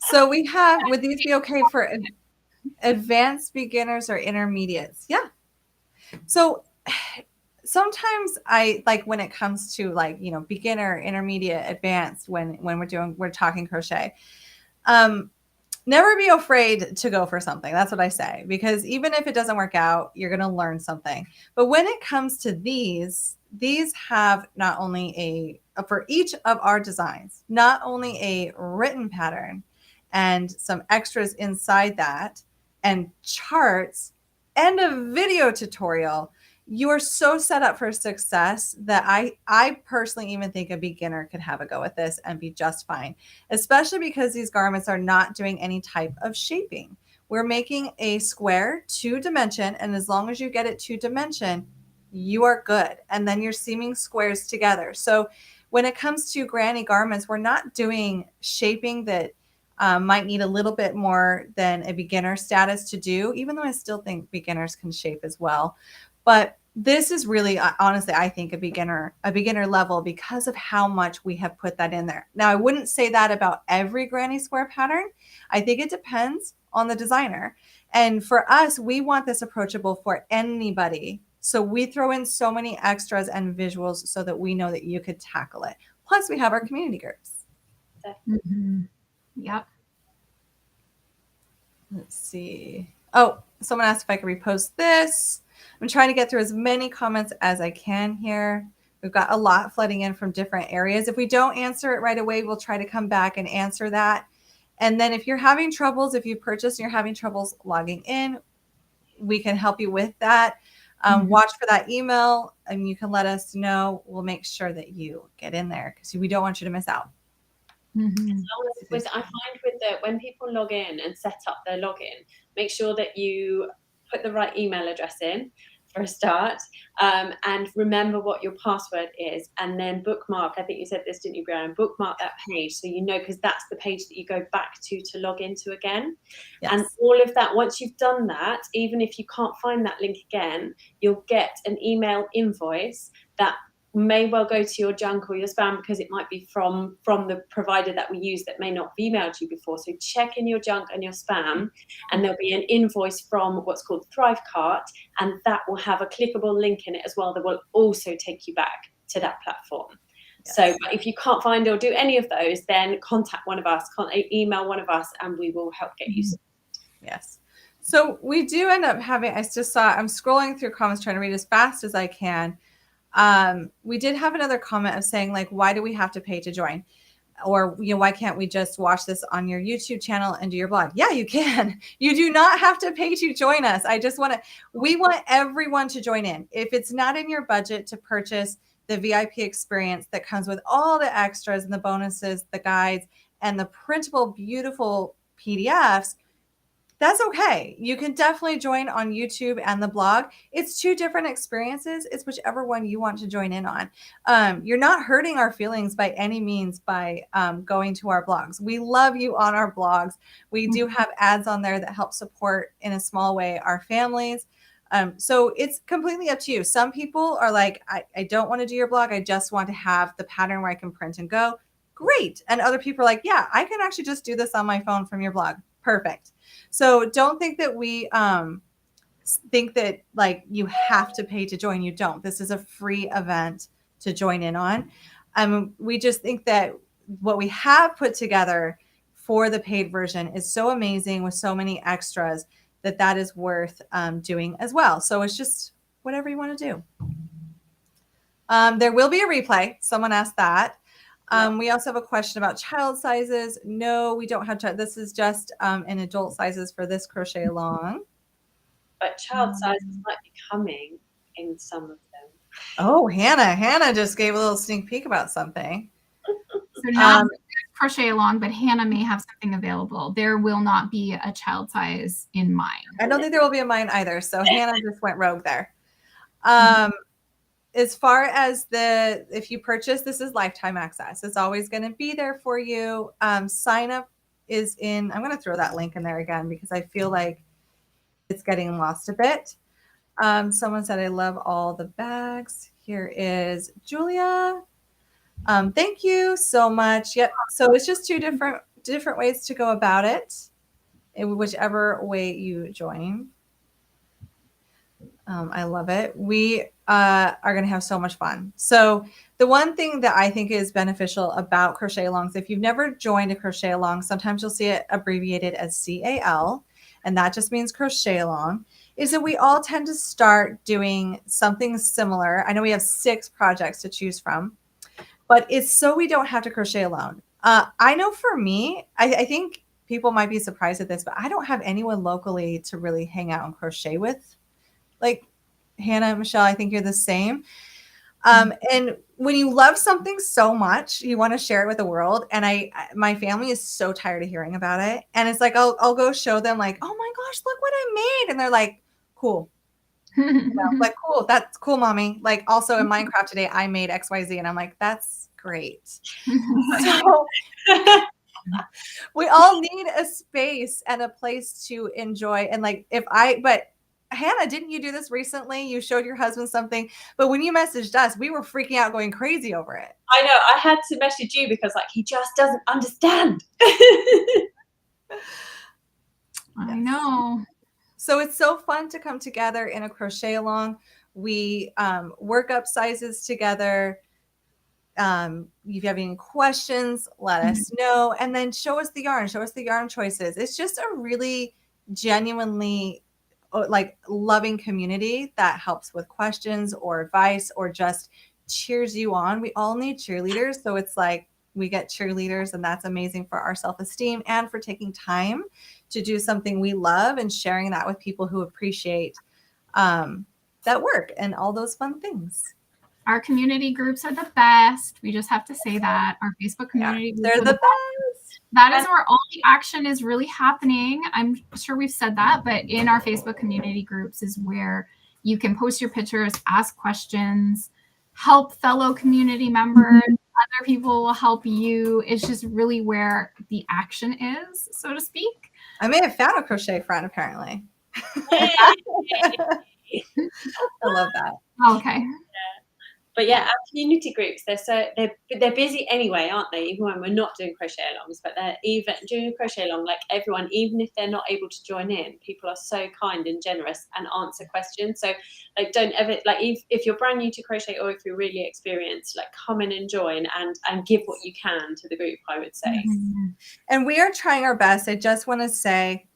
So we have, would these be okay for advanced beginners or intermediates? Yeah. So sometimes I like, when it comes to like, beginner, intermediate, advanced, when we're talking crochet, never be afraid to go for something. That's what I say, because even if it doesn't work out, you're going to learn something. But when it comes to these have not only for each of our designs, not only a written pattern and some extras inside that, and charts and a video tutorial, you are so set up for success that I personally even think a beginner could have a go at this and be just fine, especially because these garments are not doing any type of shaping. We're making a square 2-dimension, and as long as you get it 2-dimension, you are good. And then you're seaming squares together. So when it comes to granny garments, we're not doing shaping that might need a little bit more than a beginner status to do, even though I still think beginners can shape as well. But this is really, honestly, I think a beginner level because of how much we have put that in there. Now, I wouldn't say that about every granny square pattern. I think it depends on the designer. And for us, we want this approachable for anybody. So we throw in so many extras and visuals so that we know that you could tackle it. Plus, we have our community groups. Mm-hmm. Yep. Let's see. Oh, someone asked if I could repost this. I'm trying to get through as many comments as I can here. We've got a lot flooding in from different areas. If we don't answer it right away, we'll try to come back and answer that. And then if you're having troubles, if you purchased and you're having troubles logging in, we can help you with that. Watch for that email and you can let us know. We'll make sure that you get in there because we don't want you to miss out. Mm-hmm. I find when people log in and set up their login, make sure that you put the right email address in for a start, and remember what your password is, and then bookmark. I think you said this, didn't you, Brian? Bookmark that page so you know, because that's the page that you go back to log into again. Yes. And all of that, once you've done that, even if you can't find that link again, you'll get an email invoice that may well go to your junk or your spam because it might be from the provider that we use that may not have emailed you before. So check in your junk and your spam, and there'll be an invoice from what's called Thrivecart, and that will have a clickable link in it as well that will also take you back to that platform. Yes. So if you can't find or do any of those, then contact one of us, email one of us, and we will help get you started. Yes. So we do end up having, I'm scrolling through comments trying to read as fast as I can. We did have another comment of saying, like, why do we have to pay to join? Or, why can't we just watch this on your YouTube channel and do your blog? Yeah, you can. You do not have to pay to join us. We want everyone to join in. If it's not in your budget to purchase the VIP experience that comes with all the extras and the bonuses, the guides, and the printable, beautiful PDFs, that's okay. You can definitely join on YouTube and the blog. It's two different experiences. It's whichever one you want to join in on. You're not hurting our feelings by any means by going to our blogs. We love you on our blogs. We do have ads on there that help support in a small way our families. So it's completely up to you. Some people are like, I don't want to do your blog. I just want to have the pattern where I can print and go. Great. And other people are like, yeah, I can actually just do this on my phone from your blog. Perfect. So don't think that we think that like you have to pay to join. You don't. This is a free event to join in on. We just think that what we have put together for the paid version is so amazing with so many extras that is worth doing as well. So it's just whatever you want to do. There will be a replay. Someone asked that. We also have a question about child sizes. No, we don't have child. This is just in adult sizes for this crochet along. But child sizes might be coming in some of them. Oh, Hannah just gave a little sneak peek about something. So not crochet along, but Hannah may have something available. There will not be a child size in mine. I don't think there will be in mine either. So Hannah just went rogue there. As far as if you purchase, this is lifetime access. It's always going to be there for you. Sign up is in, I'm going to throw that link in there again because I feel like it's getting lost a bit. Someone said, I love all the bags. Here is Julia. Thank you so much. Yep. So it's just two different ways to go about it, in whichever way you join. I love it. We are going to have so much fun. So the one thing that I think is beneficial about crochet alongs, if you've never joined a crochet along, sometimes you'll see it abbreviated as CAL, and that just means crochet along, is that we all tend to start doing something similar. I know we have 6 projects to choose from, but it's so we don't have to crochet alone. I know for me, I think people might be surprised at this, but I don't have anyone locally to really hang out and crochet with. Like Hannah and Michelle, I think you're the same. And when you love something so much, you want to share it with the world. And my family is so tired of hearing about it. And it's like, I'll go show them like, oh my gosh, look what I made. And they're like, cool. Like, cool. That's cool, mommy. Like also in Minecraft today, I made XYZ. And I'm like, that's great. So we all need a space and a place to enjoy. And like, but Hannah, didn't you do this recently? You showed your husband something, but when you messaged us, we were freaking out, going crazy over it. I know. I had to message you because like he just doesn't understand. I know. So it's so fun to come together in a crochet along. We work up sizes together. If you have any questions, let us know, and then show us the yarn choices. It's just a really genuinely like loving community that helps with questions or advice or just cheers you on. We all need cheerleaders, so it's like we get cheerleaders, and that's amazing for our self-esteem and for taking time to do something we love and sharing that with people who appreciate that work and all those fun things. Our community groups are the best. We just have to say that. Our Facebook community groups they're are the best. That is where all the action is really happening. I'm sure we've said that, but in our Facebook community groups is where you can post your pictures, ask questions, help fellow community members. Other people will help you. It's just really where the action is, so to speak. I may have found a crochet friend, apparently. I love that. Okay. But yeah, our community groups, they're busy anyway, aren't they? Even when we're not doing crochet alongs, but they're even doing a crochet along, like everyone, even if they're not able to join in, people are so kind and generous and answer questions. So like don't ever like if you're brand new to crochet or if you're really experienced, like come in and join and give what you can to the group, I would say. And we are trying our best. I just want to say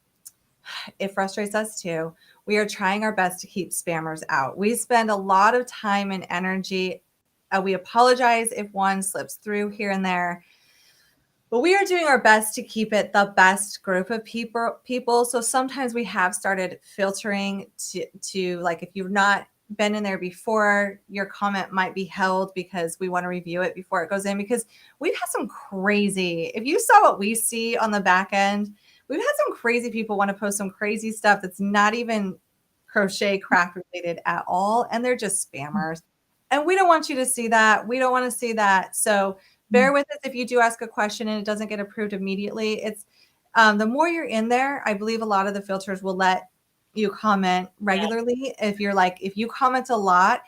it frustrates us too. We are trying our best to keep spammers out. We spend a lot of time and energy. We apologize if one slips through here and there, but we are doing our best to keep it the best group of people. So sometimes we have started filtering to like, if you've not been in there before, your comment might be held because we want to review it before it goes in, because we've had some crazy, if you saw what we see on the back end, we've had some crazy people want to post some crazy stuff that's not even crochet craft related at all. And they're just spammers. And we don't want you to see that. We don't want to see that. So bear with us if you do ask a question and it doesn't get approved immediately. It's the more you're in there, I believe a lot of the filters will let you comment regularly. If you comment a lot,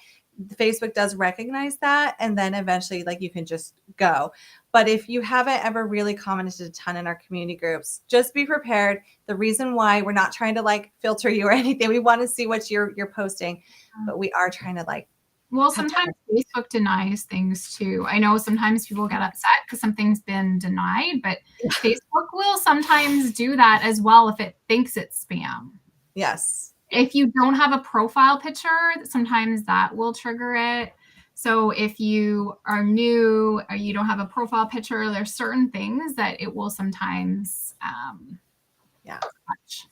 Facebook does recognize that. And then eventually like you can just go. But if you haven't ever really commented a ton in our community groups, just be prepared. The reason why we're not trying to like filter you or anything, we want to see what you're posting, but we are trying to like. Well, sometimes Facebook denies things too. I know sometimes people get upset because something's been denied, but Facebook will sometimes do that as well if it thinks it's spam. Yes. If you don't have a profile picture, sometimes that will trigger it. So if you are new or you don't have a profile picture, there's certain things that it will sometimes touch.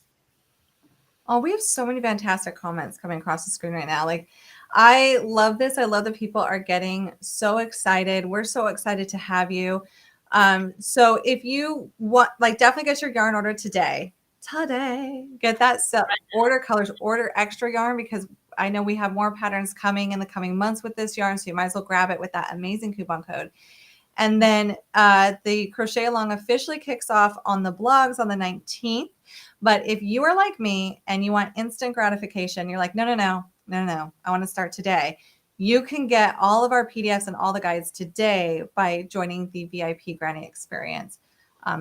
Oh, we have so many fantastic comments coming across the screen right now. Like, I love this. I love that people are getting so excited. We're so excited to have you. So if you want, like, definitely get your yarn order today. Get that order colors, order extra yarn, because I know we have more patterns coming in the coming months with this yarn, so you might as well grab it with that amazing coupon code. And then the Crochet Along officially kicks off on the blogs on the 19th. But if you are like me and you want instant gratification, you're like, no, I want to start today. You can get all of our PDFs and all the guides today by joining the VIP Granny Experience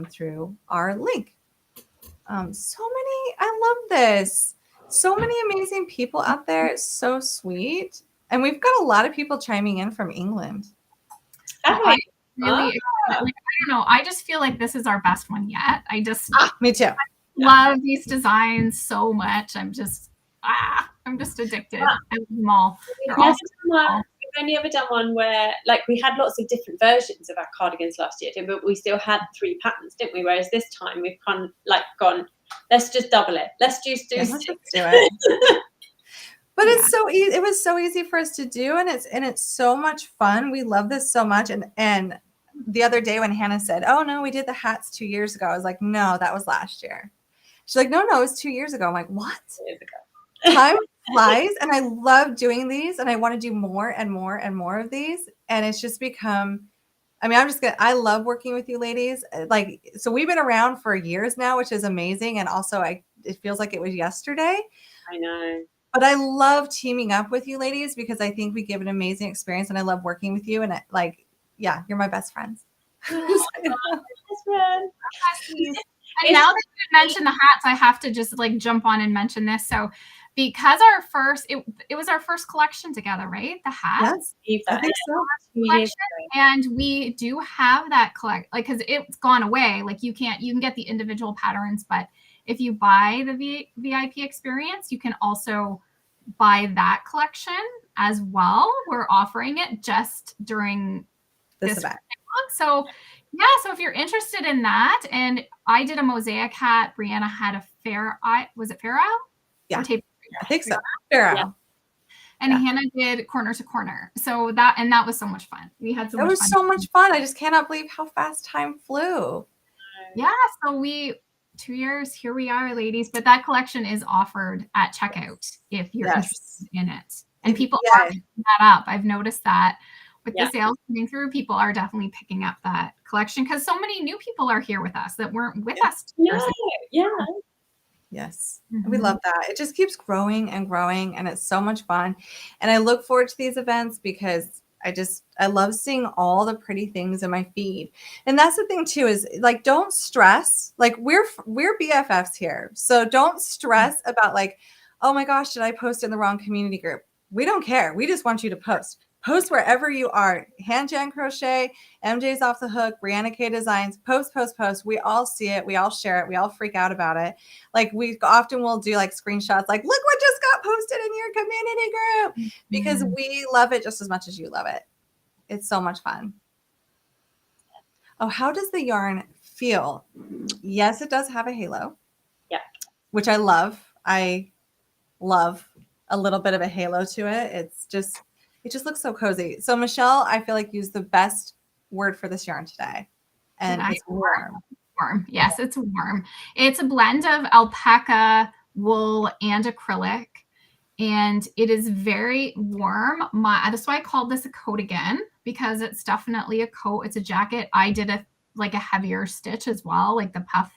through our link. I love this. So many amazing people out there. It's so sweet. And we've got a lot of people chiming in from England. I don't know. I just feel like this is our best one yet. Me too. Love these designs so much. I'm just addicted. I love them all. We've only ever done one where, like, we had lots of different versions of our cardigans last year, but we still had 3 patterns, didn't we? Whereas this time we've gone, let's just double it. Let's just do 6. Let's do it. But it's so easy. It was so easy for us to do, and it's so much fun. We love this so much. And the other day when Hannah said, "Oh no, we did the hats 2 years ago," I was like, "No, that was last year." She's like, "No, it was 2 years ago." I'm like, "What?" Time flies, and I love doing these, and I want to do more and more and more of these. And it's just become, I mean, I love working with you ladies. Like, so we've been around for years now, which is amazing. And also it feels like it was yesterday. I know. But I love teaming up with you ladies because I think we give an amazing experience, and I love working with you. And yeah, you're my best friends. Best friend. And now that you mentioned the hats, I have to just like jump on and mention this. So because it was our first collection together, right? The hats. Yes, I think so. Collection, and we do have that like because it's gone away. Like you can get the individual patterns, but if you buy the VIP experience, you can also buy that collection as well. We're offering it just during This event. So yeah, so if you're interested in that, and I did a mosaic hat, Brianna had a fair eye. Was it Fair Isle? Yeah, I think so. Fair Isle. Yeah. And Hannah did corner to corner. So that was so much fun. We had so much fun. It was so much fun. I just cannot believe how fast time flew. Yeah. So 2 years, here we are, ladies. But that collection is offered at checkout if you're interested in it. And people are picking that up. I've noticed that with the sales coming through, people are definitely picking up that collection because so many new people are here with us that weren't with us. Yes. We love that. It just keeps growing and growing, and it's so much fun. And I look forward to these events because I love seeing all the pretty things in my feed. And that's the thing too, is like, don't stress. Like we're BFFs here. So don't stress about like, oh my gosh, did I post in the wrong community group? We don't care. We just want you to post. Post wherever you are. Hand Jan Crochet, MJ's Off the Hook, Brianna K Designs. Post. We all see it. We all share it. We all freak out about it. Like we often will do like screenshots like, look what just got posted in your community group, because we love it just as much as you love it. It's so much fun. Oh, how does the yarn feel? Yes, it does have a halo. Yeah. Which I love. I love a little bit of a halo to it. It just looks so cozy. So Michelle, I feel like used the best word for this yarn today. And it's warm. Warm. Yes, it's warm. It's a blend of alpaca, wool, and acrylic. And it is very warm. That's why I called this a coat again, because it's definitely a coat. It's a jacket. I did a heavier stitch as well. Like the puff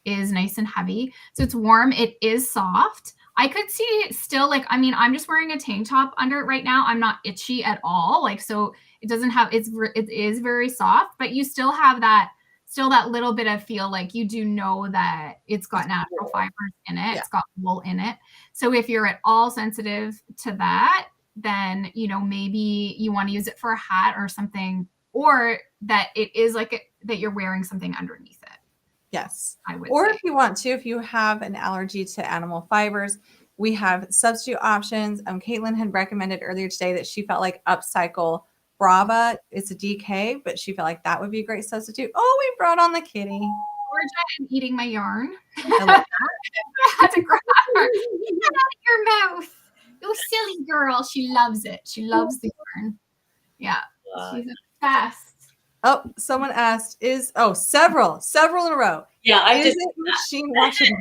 is nice and heavy. So it's warm. It is soft. I could see it still I'm just wearing a tank top under it right now. I'm not itchy at all. So it doesn't have, it is very soft, but you still have that little bit of feel like you do know that it's got natural fibers in it. Yeah. It's got wool in it. So if you're at all sensitive to that, then, maybe you want to use it for a hat or something, or that it is that you're wearing something underneath it. Yes. Or if you want to, if you have an allergy to animal fibers, we have substitute options. Caitlin had recommended earlier today that she felt like Upcycle Brava. It's a DK, but she felt like that would be a great substitute. Oh, we brought on the kitty. Georgia and eating my yarn. I love that. That's a grab. Get that out of your mouth. You silly girl. She loves it. She loves the yarn. Yeah. She's obsessed. Oh, someone asked, several in a row. Yeah, is it machine washable?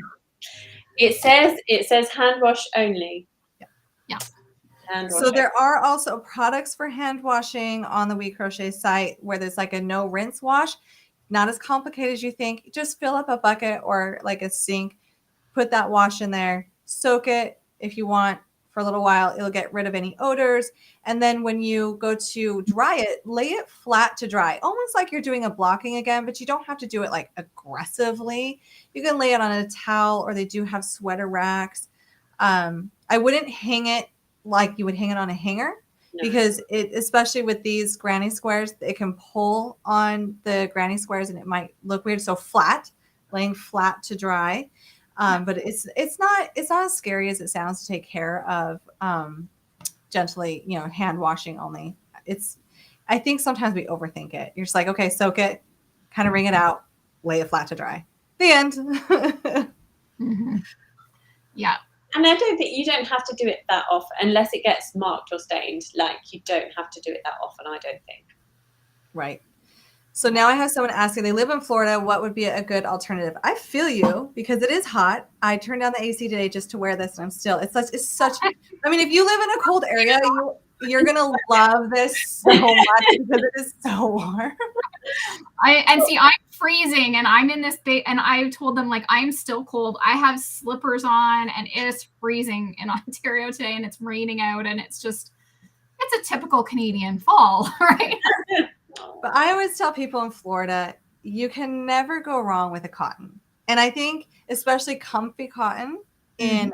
It says hand wash only. Yeah. So there are also products for hand washing on the We Crochet site where there's like a no rinse wash. Not as complicated as you think. Just fill up a bucket or like a sink, put that wash in there, soak it if you want for a little while. It'll get rid of any odors. And then when you go to dry it, lay it flat to dry, almost like you're doing a blocking again, but you don't have to do it like aggressively. You can lay it on a towel, or they do have sweater racks. I wouldn't hang it like you would hang it on a hanger, because it, especially with these granny squares, it can pull on the granny squares and it might look weird. So laying flat to dry. But it's not as scary as it sounds to take care of gently, hand washing only. I think sometimes we overthink it. You're just like, okay, soak it, kind of wring it out, lay it flat to dry. The end. Mm-hmm. Yeah. And I don't think you don't have to do it that often unless it gets marked or stained. Like you don't have to do it that often, I don't think. Right. So now I have someone asking, they live in Florida, what would be a good alternative? I feel you, because it is hot. I turned down the AC today just to wear this, and it's such, I mean, if you live in a cold area, you're going to love this so much because it is so warm. See, I'm freezing and I'm in this big, and I told them like, I'm still cold. I have slippers on and it is freezing in Ontario today and it's raining out and it's a typical Canadian fall, right? But I always tell people in Florida, you can never go wrong with a cotton. And I think especially comfy cotton in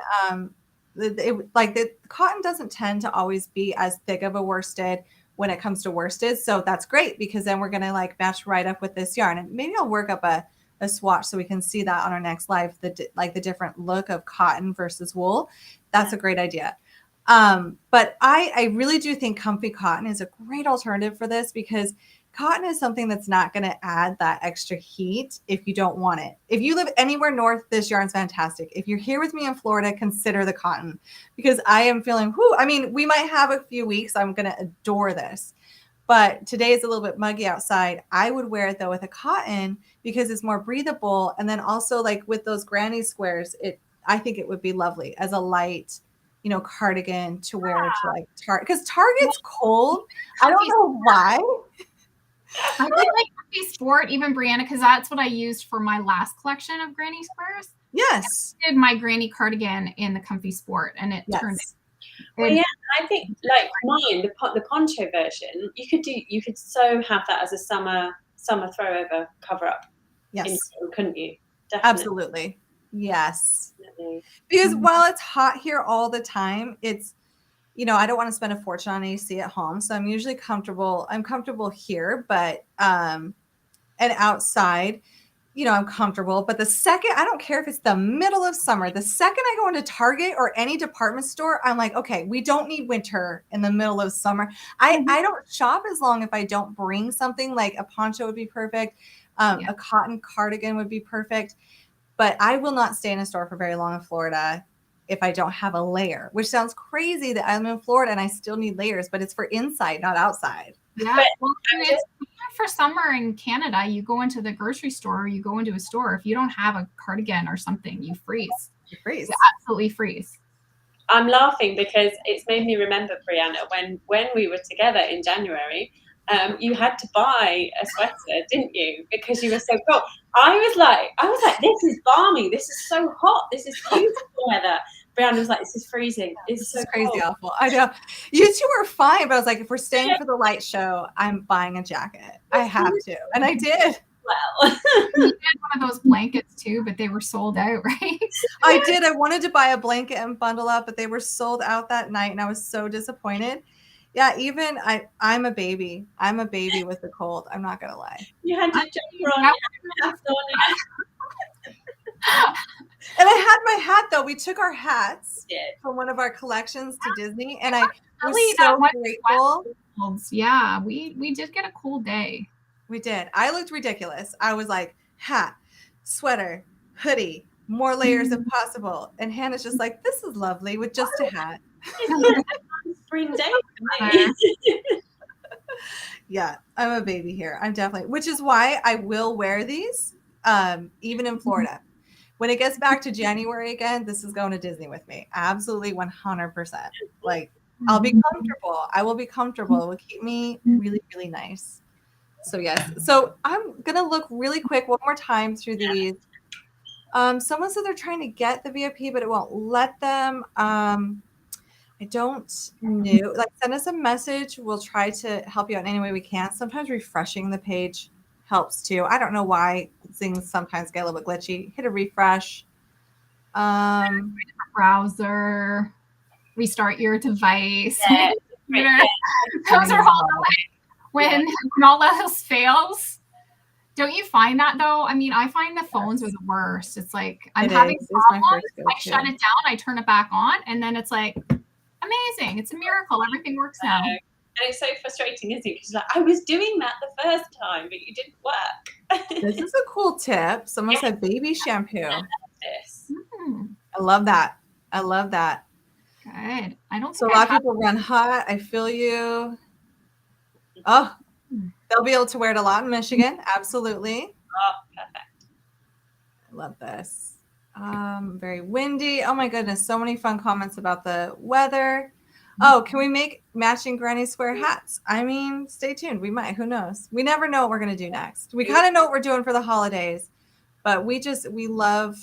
the cotton doesn't tend to always be as thick of a worsted when it comes to worsted. So that's great because then we're going to like match right up with this yarn. And maybe I'll work up a swatch so we can see that on our next live, the different look of cotton versus wool. That's a great idea. But I really do think comfy cotton is a great alternative for this because cotton is something that's not going to add that extra heat if you don't want it. If you live anywhere north, this yarn's fantastic. If you're here with me in Florida, consider the cotton because I am feeling, I mean, we might have a few weeks. I'm going to adore this. But today is a little bit muggy outside. I would wear it though with a cotton because it's more breathable. And then also like with those granny squares, I think it would be lovely as a light, cardigan to wear to like Target because Target's cold. I don't know why. I really like Comfy Sport, even Brianna, because that's what I used for my last collection of granny squares. Yes. I did my granny cardigan in the Comfy Sport, and it turned out. Well, yeah, I think like mine, the poncho version, you could so have that as a summer throwover cover up. Yes. Couldn't you? Definitely. Absolutely. Yes. Definitely. Because while it's hot here all the time, it's, I don't want to spend a fortune on AC at home. So I'm usually comfortable. I'm comfortable here, but, and outside, I'm comfortable. But the second, I don't care if it's the middle of summer, the second I go into Target or any department store, I'm like, okay, we don't need winter in the middle of summer. I don't shop as long if I don't bring something like a poncho would be perfect. A cotton cardigan would be perfect. But I will not stay in a store for very long in Florida if I don't have a layer, which sounds crazy that I'm in Florida and I still need layers, but it's for inside, not outside. Yeah. Well, it's for summer in Canada, you go into the grocery store, or you go into a store. If you don't have a cardigan or something, you freeze. You freeze. You absolutely freeze. I'm laughing because it's made me remember, Brianna, when we were together in January, you had to buy a sweater, didn't you? Because you were so cold. I was like, this is balmy. This is so hot. This is beautiful weather. Brianna was like, this is freezing. This is so crazy cold. awful. I know. You two were fine, but I was like, if we're staying for the light show, I'm buying a jacket. I have to. And I did. Well, you had one of those blankets too, but they were sold out, right? I did. I wanted to buy a blanket and bundle up, but they were sold out that night, and I was so disappointed. Yeah, even I'm a baby. I'm a baby with the cold. I'm not gonna lie. You had your jumper on. And I had my hat though. We took our hats from one of our collections to Disney, and I was so grateful. Yeah, we did get a cool day. We did. I looked ridiculous. I was like, hat, sweater, hoodie, more layers if possible. And Hannah's just like, this is lovely with just a hat. Spring day. Yeah, I'm a baby here. I'm definitely, which is why I will wear these, even in Florida. When it gets back to January again, this is going to Disney with me. Absolutely 100%. Like, I'll be comfortable. I will be comfortable. It will keep me really, really nice. So yes. So I'm going to look really quick one more time through these. Someone said they're trying to get the VIP, but it won't let them. I don't know. Like, send us a message. We'll try to help you out in any way we can. Sometimes refreshing the page helps too. I don't know why things sometimes get a little bit glitchy. Hit a refresh. Browser. Restart your device. Yeah. Those are all when all else fails. Don't you find that though? I mean, I find the phones are the worst. It's like I'm having problems. I shut it down, I turn it back on, and then it's like amazing. It's a miracle. Everything works now. And it's so frustrating, isn't it? Because like, I was doing that the first time, but you didn't work. This is a cool tip. Someone said baby shampoo. Yes. I love that. I love that. Good. I don't. So a lot of people run hot. I feel you. Oh, they'll be able to wear it a lot in Michigan. Absolutely. Oh, perfect. I love this. Very windy. Oh my goodness. So many fun comments about the weather. Oh, can we make matching granny square hats? I mean, stay tuned. We might. Who knows? We never know what we're going to do next. We kind of know what we're doing for the holidays, but we love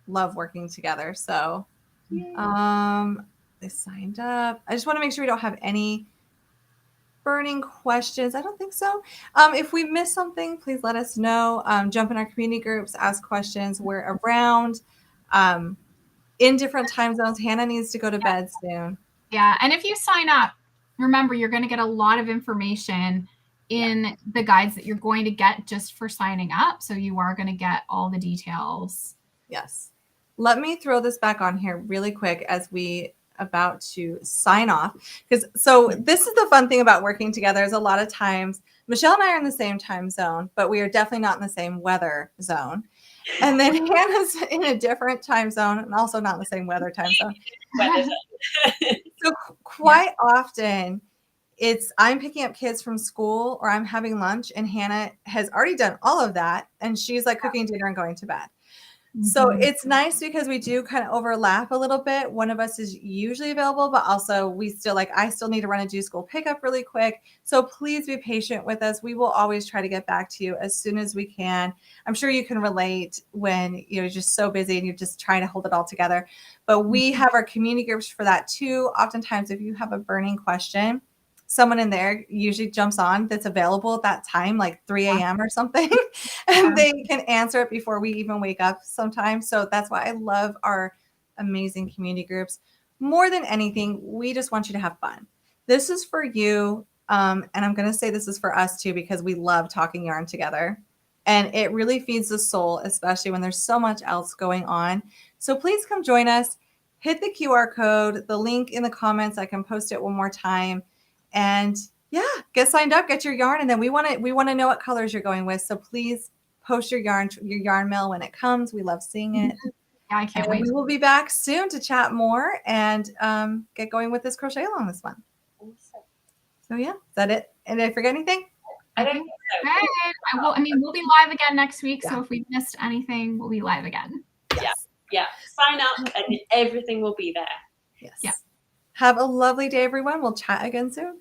working together. So they signed up. I just want to make sure we don't have any burning questions. I don't think so. If we miss something, please let us know. Jump in our community groups, ask questions. We're around in different time zones. Hannah needs to go to bed soon. Yeah. And if you sign up, remember, you're going to get a lot of information in the guides that you're going to get just for signing up. So you are going to get all the details. Yes. Let me throw this back on here really quick as we about to sign off. So this is the fun thing about working together is a lot of times Michelle and I are in the same time zone, but we are definitely not in the same weather zone. And then Hannah's in a different time zone and also not in the same weather time zone. So quite often I'm picking up kids from school or I'm having lunch and Hannah has already done all of that. And she's like cooking dinner and going to bed. So it's nice because we do kind of overlap a little bit. One of us is usually available, but also I still need to run a due school pickup really quick. So please be patient with us. We will always try to get back to you as soon as we can. I'm sure you can relate when you're just so busy and you're just trying to hold it all together. But we have our community groups for that too. Oftentimes, if you have a burning question, someone in there usually jumps on that's available at that time, like 3 a.m. or something, and they can answer it before we even wake up sometimes. So that's why I love our amazing community groups. More than anything, we just want you to have fun. This is for you. And I'm going to say this is for us too, because we love talking yarn together. And it really feeds the soul, especially when there's so much else going on. So please come join us. Hit the QR code, the link in the comments. I can post it one more time. And get signed up, get your yarn, and then we want to know what colors you're going with. So please post your yarn mail when it comes. We love seeing it. Yeah, I can't wait. We will be back soon to chat more and get going with this crochet along this month. Awesome. So is that it? And did I forget anything? I don't think so. We'll be live again next week. So if we missed anything, we'll be live again. Yes. Yeah. Sign up and everything will be there. Yes. Yeah. Have a lovely day, everyone. We'll chat again soon.